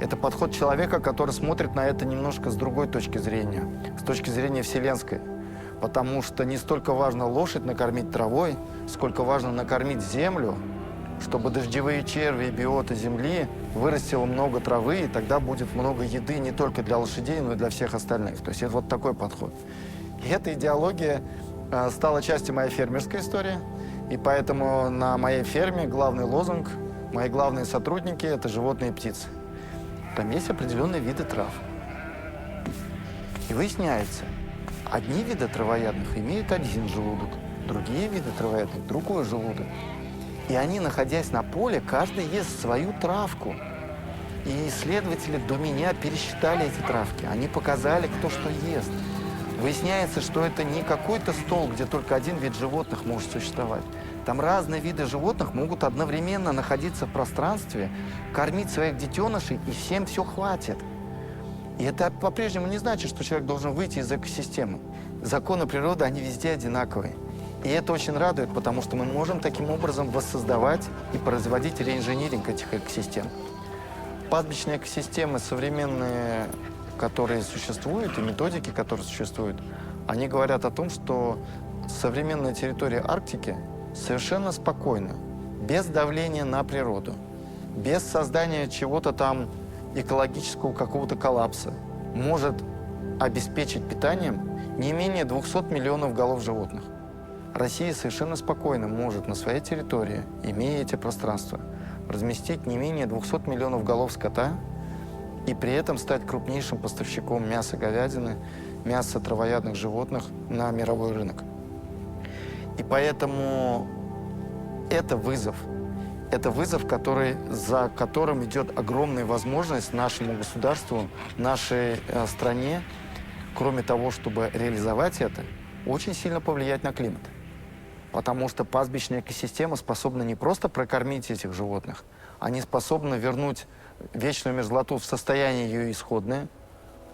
Это подход человека, который смотрит на это немножко с другой точки зрения, с точки зрения вселенской. Потому что не столько важно лошадь накормить травой, сколько важно накормить землю, чтобы дождевые черви и биоты земли вырастило много травы, и тогда будет много еды не только для лошадей, но и для всех остальных. То есть это вот такой подход. И эта идеология стала частью моей фермерской истории, и поэтому на моей ферме главный лозунг, мои главные сотрудники – это животные и птицы. Там есть определенные виды трав. И выясняется, одни виды травоядных имеют один желудок, другие виды травоядных – другой желудок. И они, находясь на поле, каждый ест свою травку. И исследователи до меня пересчитали эти травки. Они показали, кто что ест. Выясняется, что это не какой-то стол, где только один вид животных может существовать. Там разные виды животных могут одновременно находиться в пространстве, кормить своих детенышей, и всем все хватит. И это по-прежнему не значит, что человек должен выйти из экосистемы. Законы природы, они везде одинаковые. И это очень радует, потому что мы можем таким образом воссоздавать и производить реинжиниринг этих экосистем. Пастбищные экосистемы современные, которые существуют, и методики, которые существуют, они говорят о том, что современная территория Арктики совершенно спокойна, без давления на природу, без создания чего-то там экологического какого-то коллапса, может обеспечить питанием не менее 200 миллионов голов животных. Россия совершенно спокойно может на своей территории, имея эти пространства, разместить не менее 200 миллионов голов скота и при этом стать крупнейшим поставщиком мяса говядины, мяса травоядных животных на мировой рынок. И поэтому это вызов. Это вызов, за которым идет огромная возможность нашему государству, нашей стране, кроме того, чтобы реализовать это, очень сильно повлиять на климат. Потому что пастбищная экосистема способна не просто прокормить этих животных, они способны вернуть вечную мерзлоту в состояние ее исходное,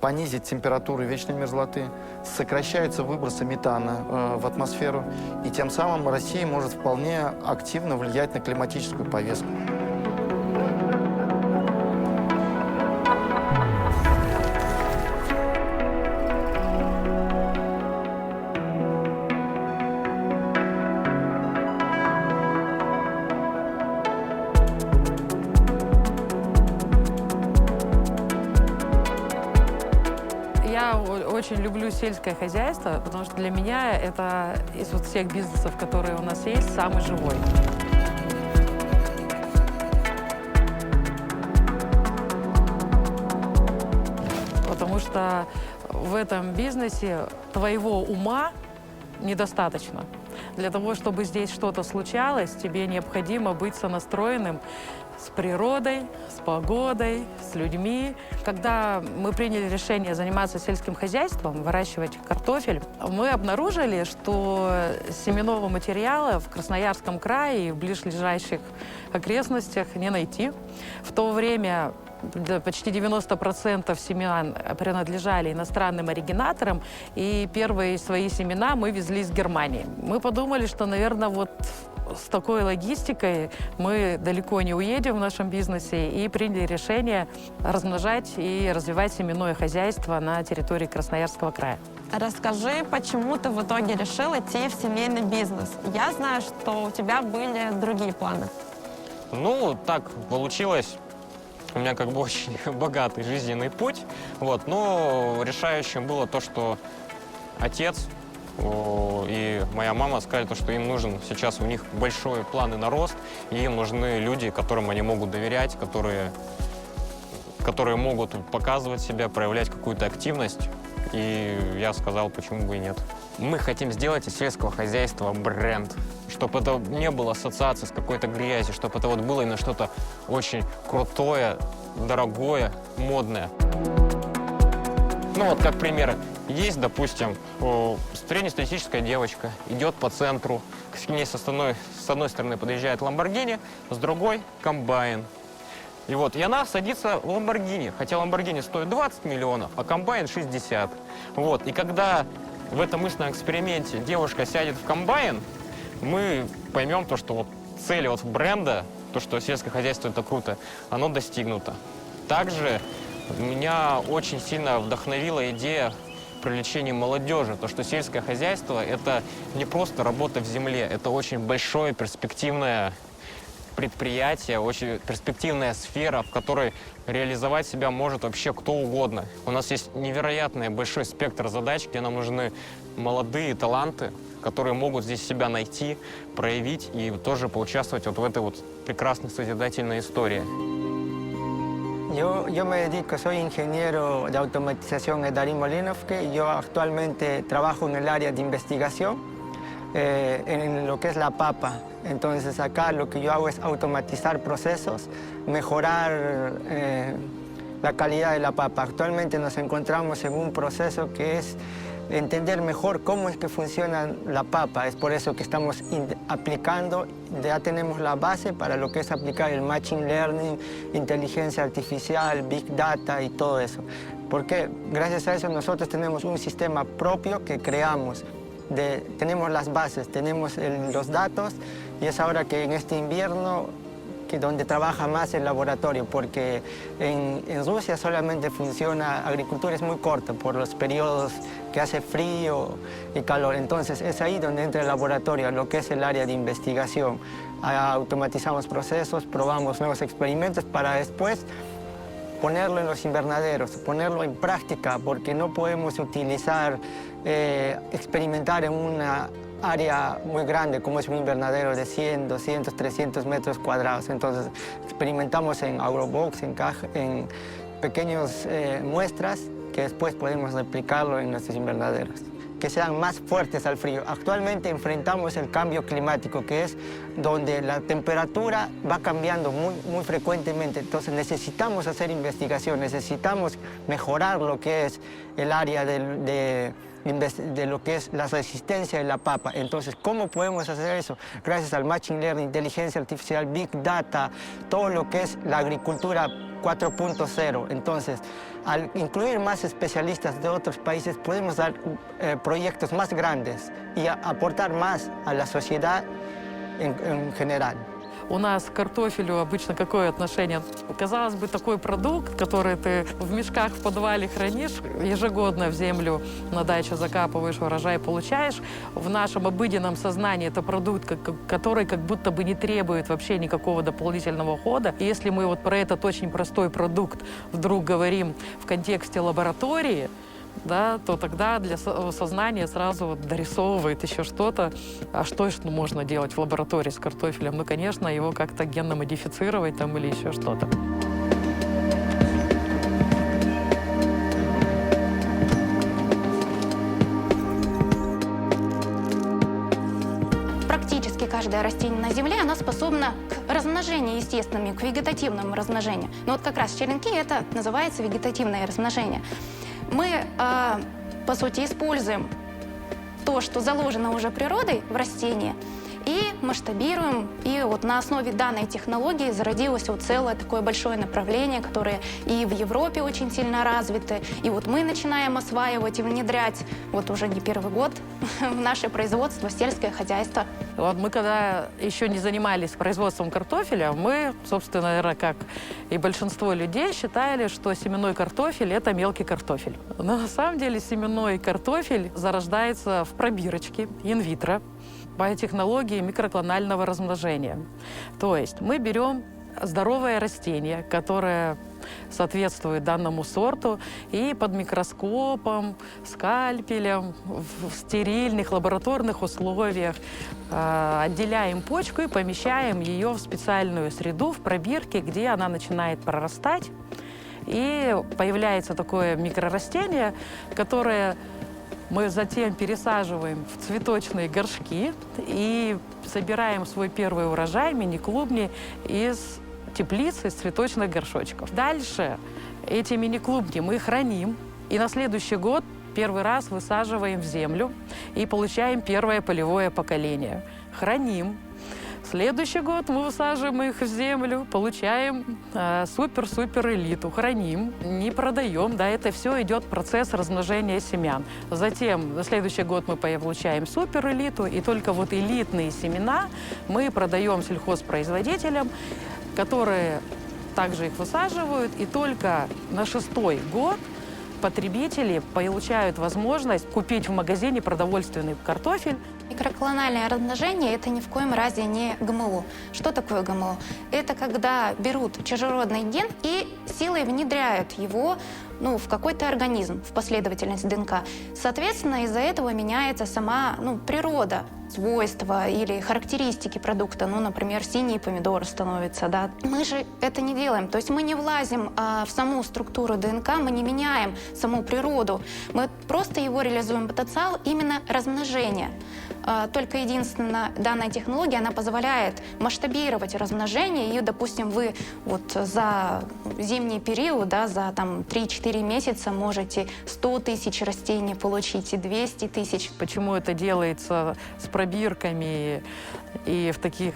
понизить температуру вечной мерзлоты, сокращаются выбросы метана в атмосферу, и тем самым Россия может вполне активно влиять на климатическую повестку. Я очень люблю сельское хозяйство, потому что для меня это из вот всех бизнесов, которые у нас есть, самый живой. Потому что в этом бизнесе твоего ума недостаточно. Для того, чтобы здесь что-то случалось, тебе необходимо быть сонастроенным с природой, с погодой, с людьми. Когда мы приняли решение заниматься сельским хозяйством, выращивать картофель, мы обнаружили, что семенного материала в Красноярском крае и в ближайших окрестностях не найти. В то время почти 90% семян принадлежали иностранным оригинаторам, и первые свои семена мы везли из Германии. Мы подумали, что, наверное, вот с такой логистикой мы далеко не уедем в нашем бизнесе, и приняли решение размножать и развивать семенное хозяйство на территории Красноярского края. Расскажи, почему ты в итоге решил идти в семейный бизнес? Я знаю, что у тебя были другие планы. Ну, так получилось. У меня как бы очень богатый жизненный путь, вот, но решающим было то, что отец и моя мама сказали, что им нужен сейчас, у них большие планы на рост, и им нужны люди, которым они могут доверять, которые могут показывать себя, проявлять какую-то активность. И я сказал, почему бы и нет. Мы хотим сделать из сельского хозяйства бренд, чтобы это не было ассоциации с какой-то грязью, чтобы это вот было именно что-то очень крутое, дорогое, модное. Ну вот как пример, есть, допустим, среднестатистическая девочка, идет по центру, к ней с одной стороны подъезжает Lamborghini, с другой – комбайн. И она садится в Lamborghini, хотя Lamborghini стоит 20 миллионов, а комбайн 60. И когда в этом мысленном эксперименте девушка сядет в комбайн, мы поймем то, что цель бренда, то, что сельское хозяйство это круто, оно достигнуто. Также меня очень сильно вдохновила идея привлечения молодежи, то, что сельское хозяйство это не просто работа в земле, это очень большое перспективное предприятие, очень перспективная сфера, в которой реализовать себя может вообще кто угодно. У нас есть невероятный большой спектр задач, где нам нужны молодые таланты, которые могут здесь себя найти, проявить и тоже поучаствовать в этой прекрасной созидательной истории. Yo me dedico, soy ingeniero de automatización en Darín Molinovsky. Yo actualmente trabajo en el área de investigación en lo que es la papa. Entonces acá lo que yo hago es automatizar procesos, mejorar la calidad de la papa. Actualmente nos encontramos en un proceso que es entender mejor cómo es que funciona la papa. Es por eso que estamos aplicando, ya tenemos la base para lo que es aplicar el Machine Learning, inteligencia artificial, Big Data y todo eso. Porque gracias a eso nosotros tenemos un sistema propio que creamos. Tenemos las bases, tenemos los datos y es ahora que en este invierno donde trabaja más el laboratorio, porque en Rusia solamente funciona, agricultura es muy corta por los periodos que hace frío y calor. Entonces es ahí donde entra el laboratorio, lo que es el área de investigación. Automatizamos procesos, probamos nuevos experimentos para después ponerlo en los invernaderos, ponerlo en práctica, porque no podemos utilizar, experimentar en una área muy grande como es un invernadero de 100, 200, 300 metros cuadrados. Entonces experimentamos en Agrobox, en pequeñas muestras que después podemos replicarlo en nuestros invernaderos, que sean más fuertes al frío. Actualmente enfrentamos el cambio climático, que es donde la temperatura va cambiando muy frecuentemente. Entonces necesitamos hacer investigación, necesitamos mejorar lo que es el área de lo que es la resistencia de la papa. Entonces, ¿cómo podemos hacer eso? Gracias al Machine Learning, inteligencia artificial, Big Data, todo lo que es la agricultura 4.0. Entonces, al incluir más especialistas de otros países, podemos dar proyectos más grandes y aportar más a la sociedad en general. У нас к картофелю обычно какое отношение? Казалось бы, такой продукт, который ты в мешках в подвале хранишь, ежегодно в землю на даче закапываешь, урожай получаешь. В нашем обыденном сознании это продукт, который как будто бы не требует вообще никакого дополнительного ухода. И если мы про этот очень простой продукт вдруг говорим в контексте лаборатории, да, то тогда для сознания сразу дорисовывает еще что-то. А что можно делать в лаборатории с картофелем? Ну, конечно, его как-то генно модифицировать там или еще что-то. Практически каждое растение на Земле, оно способно к размножению естественному, к вегетативному размножению. Но как раз черенки это называется вегетативное размножение. Мы, по сути, используем то, что заложено уже природой в растении, и масштабируем. И на основе данной технологии зародилось целое такое большое направление, которое и в Европе очень сильно развито. И мы начинаем осваивать и внедрять уже не первый год в наше производство, сельское хозяйство. Мы когда еще не занимались производством картофеля, мы, собственно, наверное, как и большинство людей, считали, что семенной картофель – это мелкий картофель. Но на самом деле семенной картофель зарождается в пробирочке инвитро по технологии микроклонального размножения. То есть мы берем здоровое растение, которое соответствует данному сорту, и под микроскопом, скальпелем, в стерильных лабораторных условиях отделяем почку и помещаем ее в специальную среду, в пробирке, где она начинает прорастать. И появляется такое микрорастение, которое мы затем пересаживаем в цветочные горшки и собираем свой первый урожай, мини-клубни, из теплицы, из цветочных горшочков. Дальше эти мини-клубни мы храним, и на следующий год первый раз высаживаем в землю и получаем первое полевое поколение. Храним. Следующий год мы высаживаем их в землю, получаем супер-супер элиту, храним, не продаем, да, это все идет процесс размножения семян. Затем на следующий год мы получаем супер элиту, и только вот элитные семена мы продаем сельхозпроизводителям, которые также их высаживают, и только на 6-й год потребители получают возможность купить в магазине продовольственный картофель. Микроклональное размножение – это ни в коем разе не ГМО. Что такое ГМО? Это когда берут чужеродный ген и силой внедряют его в какой-то организм, в последовательность ДНК. Соответственно, из-за этого меняется сама природа, свойства или характеристики продукта. Например, синие помидоры становятся. Да? Мы же это не делаем. То есть мы не влазим в саму структуру ДНК, мы не меняем саму природу. Мы просто его реализуем потенциал именно размножения. Только единственная данная технология, она позволяет масштабировать размножение. И, допустим, вы за зимний период, да, за 3-4 месяца можете 100 тысяч растений получить и 200 тысяч. Почему это делается с пробирками и в таких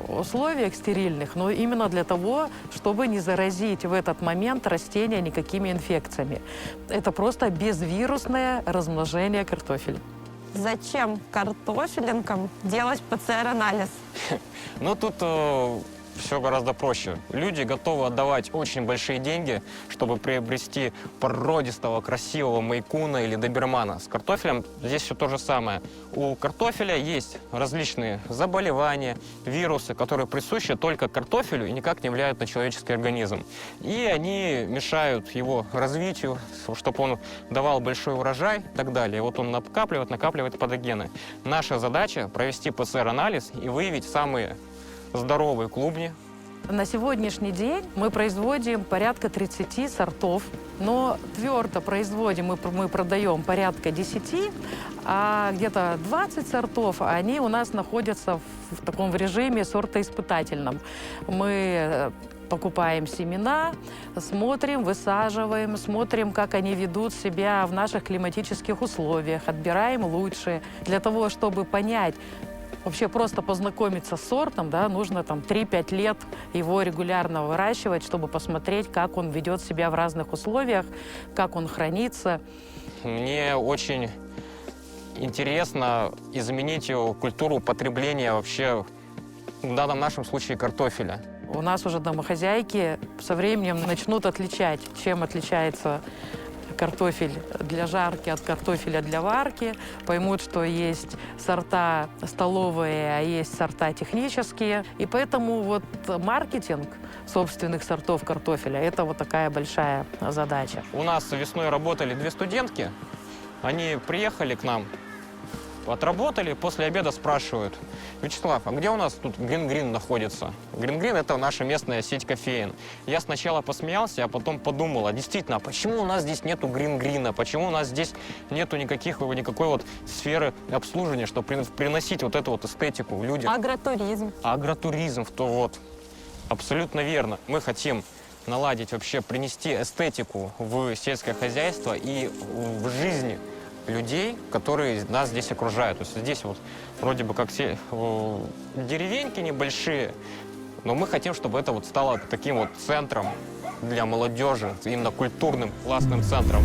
условиях стерильных? Именно для того, чтобы не заразить в этот момент растения никакими инфекциями. Это просто безвирусное размножение картофеля. Зачем картофелинкам делать ПЦР-анализ? Тут все гораздо проще. Люди готовы отдавать очень большие деньги, чтобы приобрести породистого, красивого майкуна или добермана. С картофелем здесь все то же самое. У картофеля есть различные заболевания, вирусы, которые присущи только картофелю и никак не влияют на человеческий организм. И они мешают его развитию, чтобы он давал большой урожай и так далее. Он накапливает патогены. Наша задача провести ПЦР-анализ и выявить самые здоровые клубни. На сегодняшний день мы производим порядка 30 сортов, но твердо производим, мы продаем порядка 10, а где-то 20 сортов, они у нас находятся в таком режиме сортоиспытательном. Мы покупаем семена, смотрим, высаживаем, смотрим, как они ведут себя в наших климатических условиях, отбираем лучшие. Для того, чтобы понять, вообще просто познакомиться с сортом, да, нужно 3-5 лет его регулярно выращивать, чтобы посмотреть, как он ведет себя в разных условиях, как он хранится. Мне очень интересно изменить культуру потребления вообще, в данном нашем случае, картофеля. У нас уже домохозяйки со временем начнут отличать, чем отличается картофель для жарки от картофеля для варки, поймут, что есть сорта столовые, а есть сорта технические. И поэтому маркетинг собственных сортов картофеля – это такая большая задача. У нас весной работали 2 студентки. Они приехали к нам, отработали, после обеда спрашивают: Вячеслав, а где у нас тут Грин-Грин находится? Грин-Грин – это наша местная сеть кофеин. Я сначала посмеялся, а потом подумал, действительно, почему у нас здесь нету Грин-Грина? Почему у нас здесь нету никакой сферы обслуживания, чтобы приносить эту эстетику людям? Агротуризм. Агротуризм, абсолютно верно. Мы хотим наладить вообще, принести эстетику в сельское хозяйство и в жизни людей, которые нас здесь окружают. То есть здесь вроде бы как деревеньки небольшие, но мы хотим, чтобы это стало таким центром для молодежи, именно культурным, классным центром.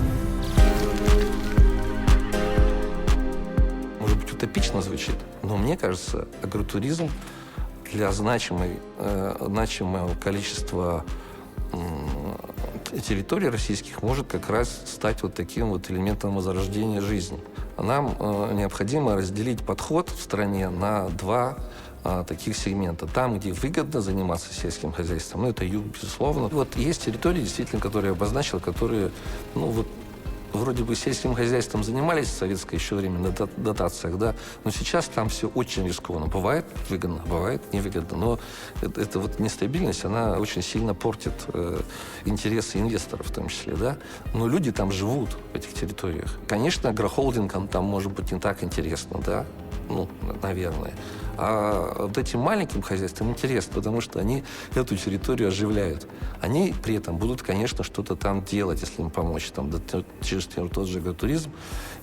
Может быть, утопично звучит, но мне кажется, агротуризм для значимого количества территорий российских может как раз стать таким элементом возрождения жизни. Нам необходимо разделить подход в стране на 2 таких сегмента. Там, где выгодно заниматься сельским хозяйством, это юг, безусловно. Есть территории, действительно, которые я обозначил, которые, вроде бы сельским хозяйством занимались в советское еще время на дотациях, да, но сейчас там все очень рискованно. Бывает выгодно, бывает невыгодно, но эта нестабильность, она очень сильно портит интересы инвесторов в том числе, да. Но люди там живут, в этих территориях. Конечно, агрохолдингам там может быть не так интересно, да, наверное. А этим маленьким хозяйствам интересно, потому что они эту территорию оживляют. Они при этом будут, конечно, что-то там делать, если им помочь, через тот же агротуризм,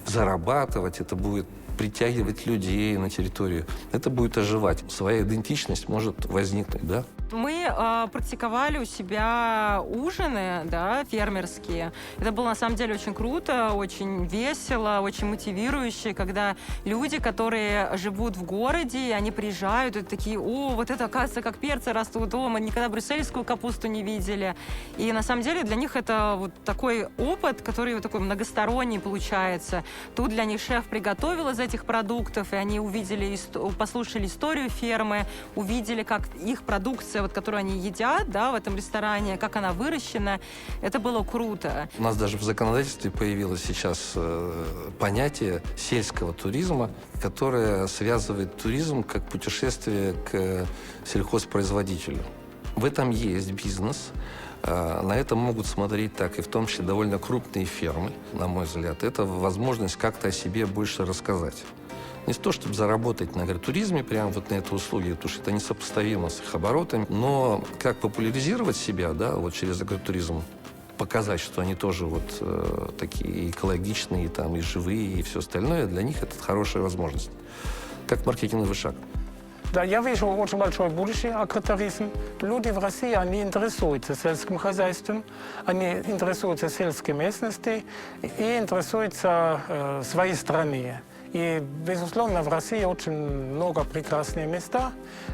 зарабатывать. Это будет притягивать людей на территорию. Это будет оживать. Своя идентичность может возникнуть, да? Мы практиковали у себя ужины, да, фермерские. Это было на самом деле очень круто, очень весело, очень мотивирующе, когда люди, которые живут в городе, они приезжают и такие: о, вот это, оказывается, как перцы растут, о, мы никогда брюссельскую капусту не видели. И на самом деле для них это вот такой опыт, который вот такой многосторонний получается. Тут для них шеф приготовил из этих продуктов, и они увидели, послушали историю фермы, увидели, как их продукция, вот, которую они едят, да, в этом ресторане, как она выращена. Это было круто. У нас даже в законодательстве появилось сейчас понятие сельского туризма, которое связывает туризм как путешествие к сельхозпроизводителю. В этом есть бизнес. На это могут смотреть так, и в том числе довольно крупные фермы, на мой взгляд. Это возможность как-то о себе больше рассказать. Не то, чтобы заработать на агротуризме, прямо вот на этой услуге, потому что это несопоставимо с их оборотами, но как популяризировать себя, да, вот через агротуризм, показать, что они тоже вот такие экологичные, там, и живые, и все остальное, для них это хорошая возможность. Как маркетинговый шаг. Да, я вижу очень большое будущее агротуризм. Люди в России, они интересуются сельским хозяйством, они интересуются сельской местностью и интересуются своей страной. И, безусловно, в России очень много прекрасных мест,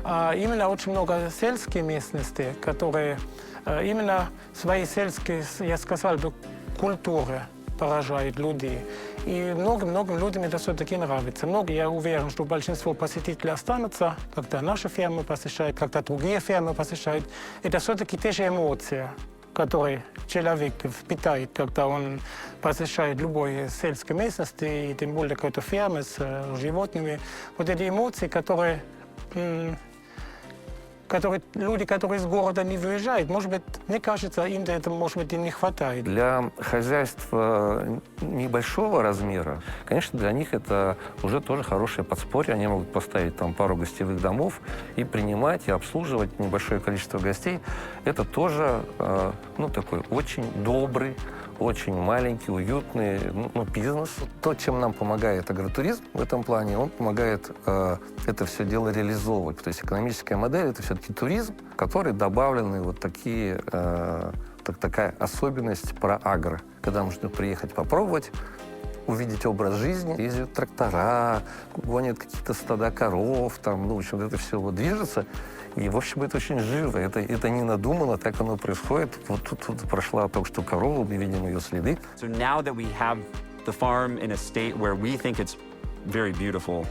а именно очень много сельских местностей, которые именно свои сельские, я сказал бы, культуры поражают людей. И многим людям это все-таки нравится. Я уверен, что большинство посетителей останутся, когда наши фермы посещают, когда другие фермы посещают. Это все-таки те же эмоции, которые человек впитает, когда он посещает любой сельской местности, и тем более какой-то фермы с животными. Вот эти эмоции, которые люди, которые из города не выезжают, может быть, мне кажется, им это, может быть, и не хватает. Для хозяйства небольшого размера, конечно, для них это уже тоже хорошее подспорье. Они могут поставить там пару гостевых домов и принимать, и обслуживать небольшое количество гостей. Это тоже, ну, такой очень добрый, очень маленький, уютный бизнес. То, чем нам помогает агротуризм в этом плане, он помогает это все дело реализовывать. То есть экономическая модель — это все-таки туризм, в который добавлены вот такие, такая особенность про агро. Когда можно приехать попробовать, увидеть образ жизни, ездят трактора, гонят какие-то стада коров, там, ну, в общем, это все вот движется. И, в общем, это очень живо, это не надумано, так оно происходит. Вот тут прошла только что корова, мы видим ее следы. So now that we have the farm in a state where we think it's very beautiful,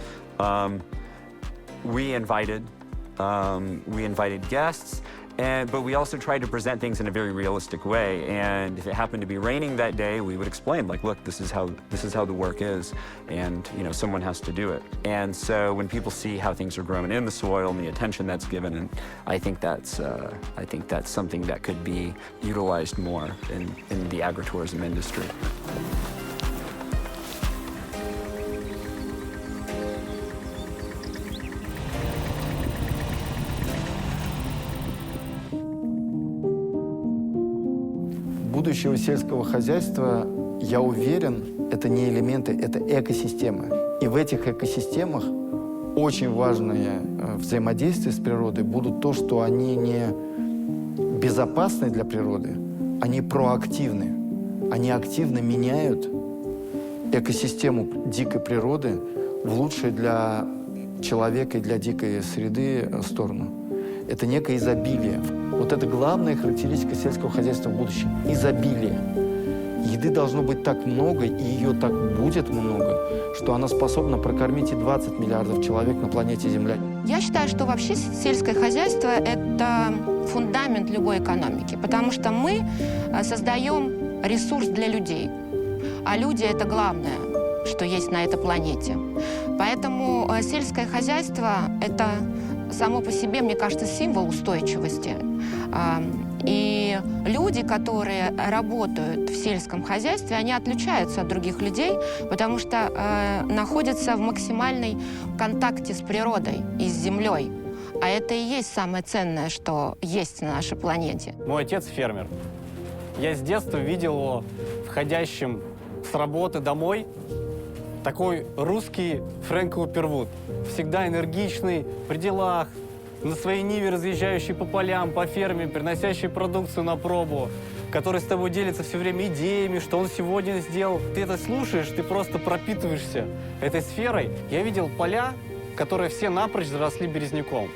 we invited guests, but we also tried to present things in a very realistic way. And if it happened to be raining that day, we would explain, like, look, this is how the work is, and someone has to do it. And so when people see how things are grown in the soil and the attention that's given, and I think that's something that could be utilized more in the agritourism industry. Будущего сельского хозяйства, я уверен, это не элементы, это экосистемы. И в этих экосистемах очень важное взаимодействие с природой будут то, что они не безопасны для природы, они проактивны. Они активно меняют экосистему дикой природы в лучшую для человека и для дикой среды сторону. Это некое изобилие. Вот это главная характеристика сельского хозяйства в будущем – изобилие. Еды должно быть так много, и ее так будет много, что она способна прокормить и 20 миллиардов человек на планете Земля. Я считаю, что вообще сельское хозяйство – это фундамент любой экономики, потому что мы создаем ресурс для людей, а люди – это главное, что есть на этой планете. Поэтому сельское хозяйство – это само по себе, мне кажется, символ устойчивости. И люди, которые работают в сельском хозяйстве, они отличаются от других людей, потому что находятся в максимальной контакте с природой и с землей. А это и есть самое ценное, что есть на нашей планете. Мой отец фермер. Я с детства видел его входящим с работы домой такой русский Фрэнк Упервуд. Всегда энергичный, при делах, на своей ниве разъезжающий по полям, по ферме, приносящий продукцию на пробу, который с тобой делится все время идеями, что он сегодня сделал. Ты это слушаешь, ты просто пропитываешься этой сферой. Я видел поля, которые все напрочь заросли березняком.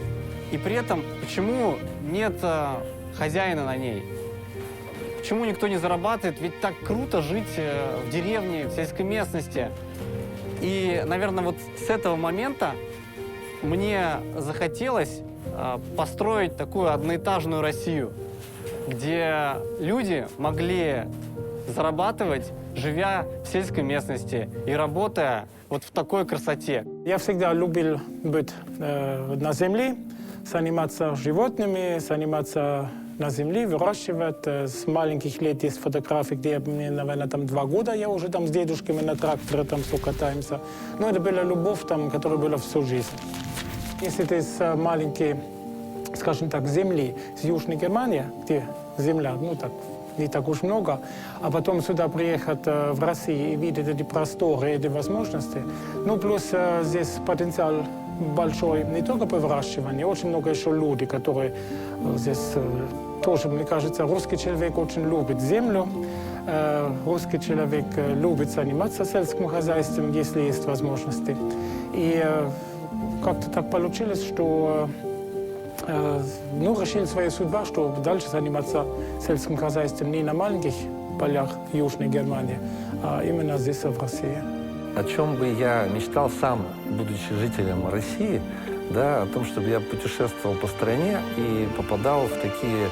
И при этом, почему нет хозяина на ней? Почему никто не зарабатывает? Ведь так круто жить в деревне, в сельской местности. И, наверное, вот с этого момента мне захотелось построить такую одноэтажную Россию, где люди могли зарабатывать, живя в сельской местности и работая вот в такой красоте. Я всегда любил быть на земле, заниматься животными, заниматься на земле, выращивать. С маленьких лет есть фотографии, где мне, наверное, там 2 года, я уже там с дедушками на тракторе там все катаемся. Но это была любовь, там, которая была всю жизнь. Если ты с маленькой, скажем так, земли, с Южной Германии, где земля, ну так, не так уж много, а потом сюда приехать в Россию и видеть эти просторы, эти возможности, ну плюс здесь потенциал большой не только по выращиванию, очень много еще людей, которые здесь тоже, мне кажется, русский человек очень любит землю, русский человек любит заниматься сельским хозяйством, если есть возможности. И как-то так получилось, что решили свою судьбу, что дальше заниматься сельским хозяйством не на маленьких полях в Южной Германии, а именно здесь, в России. О чем бы я мечтал сам, будучи жителем России, да, о том, чтобы я путешествовал по стране и попадал в такие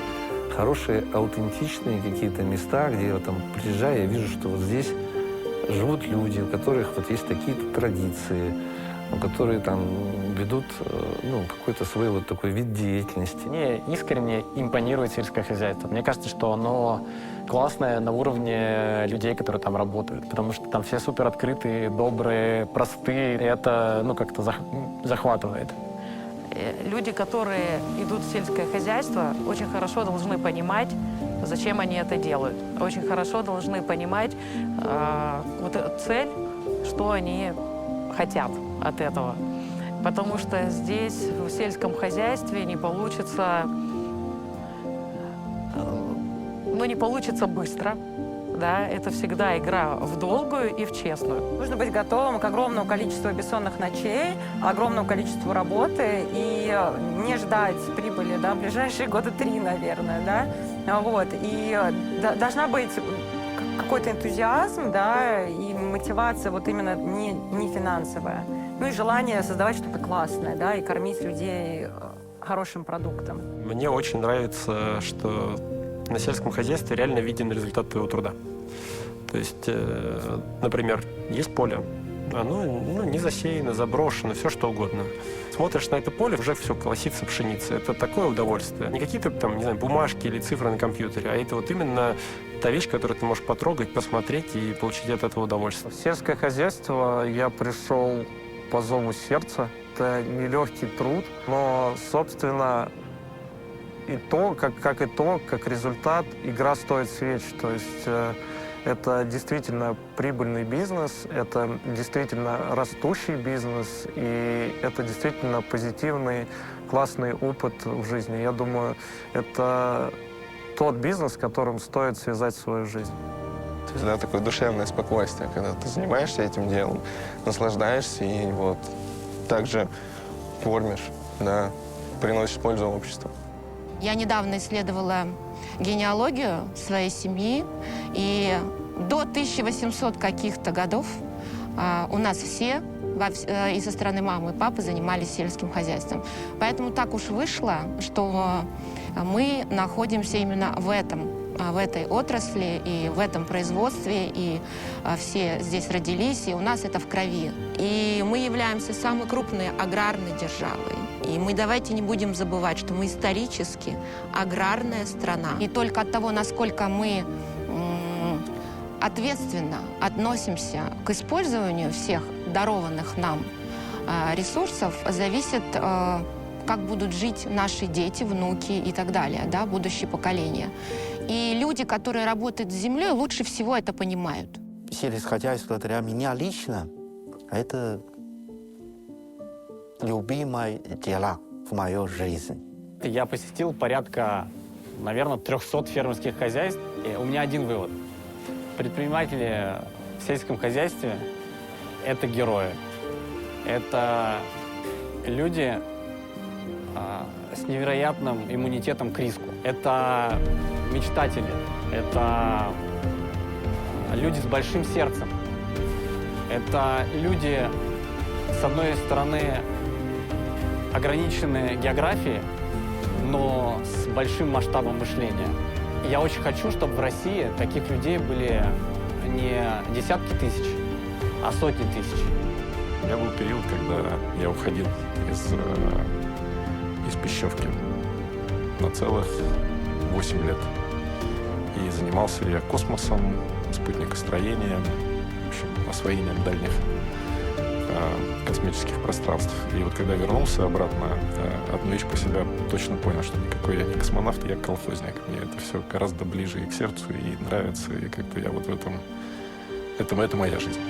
хорошие, аутентичные какие-то места, где я там приезжаю, я вижу, что вот здесь живут люди, у которых вот есть такие-то традиции, которые там ведут какой-то свой вот такой вид деятельности. Мне искренне импонирует сельское хозяйство. Мне кажется, что оно классное на уровне людей, которые там работают, потому что там все супер открытые, добрые, простые, и это как-то захватывает. Люди, которые идут в сельское хозяйство, очень хорошо должны понимать, зачем они это делают. Очень хорошо должны понимать цель, что они хотят от этого. Потому что здесь, в сельском хозяйстве, не получится быстро. Да? Это всегда игра в долгую и в честную. Нужно быть готовым к огромному количеству бессонных ночей, огромному количеству работы и не ждать прибыли, да, в ближайшие 3 года, наверное, да. Вот. И должна быть какой-то энтузиазм, да, и мотивация вот именно не финансовая. Ну и желание создавать что-то классное, да, и кормить людей хорошим продуктом. Мне очень нравится, что на сельском хозяйстве реально виден результат твоего труда. То есть, например, есть поле, оно не засеяно, заброшено, все что угодно. Смотришь на это поле, уже все колосится пшеница. Это такое удовольствие. Не какие-то там, не знаю, бумажки или цифры на компьютере, а это вот именно та вещь, которую ты можешь потрогать, посмотреть и получить от этого удовольствие. В сельское хозяйство я пришел по зову сердца. Это нелегкий труд, но, собственно, как результат, игра стоит свеч. То есть это действительно прибыльный бизнес, это действительно растущий бизнес, и это действительно позитивный, классный опыт в жизни. Я думаю, это тот бизнес, которым стоит связать свою жизнь. Всегда такое душевное спокойствие, когда ты занимаешься этим делом, наслаждаешься и вот также кормишь, да, приносишь пользу обществу. Я недавно исследовала генеалогию своей семьи, и до 1800 каких-то годов у нас все, и со стороны мамы и папы, занимались сельским хозяйством. Поэтому так уж вышло, что мы находимся именно в этой отрасли и в этом производстве, и все здесь родились, и у нас это в крови. И мы являемся самой крупной аграрной державой. И мы давайте не будем забывать, что мы исторически аграрная страна. И только от того, насколько мы ответственно относимся к использованию всех дарованных нам ресурсов, зависит, как будут жить наши дети, внуки и так далее, да, будущее поколение. И люди, которые работают с землей, лучше всего это понимают. Сельское хозяйство для меня лично Это любимое дело в моей жизни. Я посетил порядка, наверное, 300 фермерских хозяйств. И у меня один вывод. Предприниматели в сельском хозяйстве – это герои. Это люди с невероятным иммунитетом к риску. Это мечтатели. Это люди с большим сердцем. Это люди, с одной стороны, ограниченные географией, но с большим масштабом мышления. И я очень хочу, чтобы в России таких людей были не десятки тысяч, а сотни тысяч. У меня был период, когда я уходил из Пищевки на целых 8 лет. И занимался я космосом, спутникостроением, в общем, освоением дальних космических пространств. И вот когда вернулся обратно, одну вещь по себе точно понял, что никакой я не космонавт, я колхозник. Мне это все гораздо ближе и к сердцу, и нравится, и как-то я вот в этом... Это моя жизнь.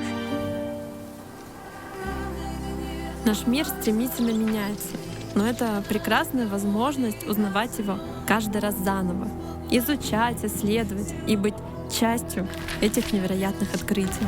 Наш мир стремительно меняется, но это прекрасная возможность узнавать его каждый раз заново, изучать, исследовать и быть частью этих невероятных открытий.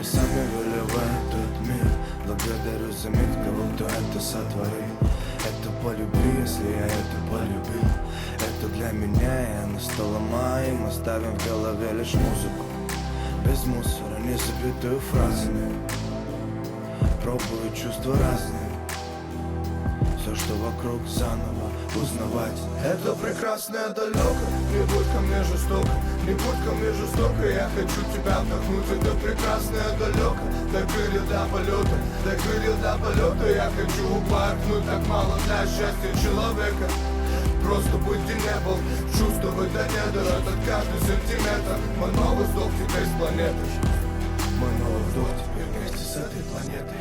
Сами выливают тот мир. Благодарю за миг того, кто это сотворил. Это по любви, если я это полюбил. Это для меня, и оно стало моим. Оставим в голове лишь музыку, без мусора, не забитую фразами. Пробую чувства разные, все, что вокруг, заново узнавать. Это прекрасное далеко, не будь ко мне жестоко, не будь ко мне жестоко. Я хочу тебя вдохнуть, это прекрасное далеко. Дай крылья до полета, дай крылья до полета. Я хочу упорхнуть, так мало для счастья человека. Просто быть где не был, чувствовать до недр. Этот каждый сантиметр, мой новый вздох теперь с планеты. Мой новый вдох теперь вместе с этой планетой.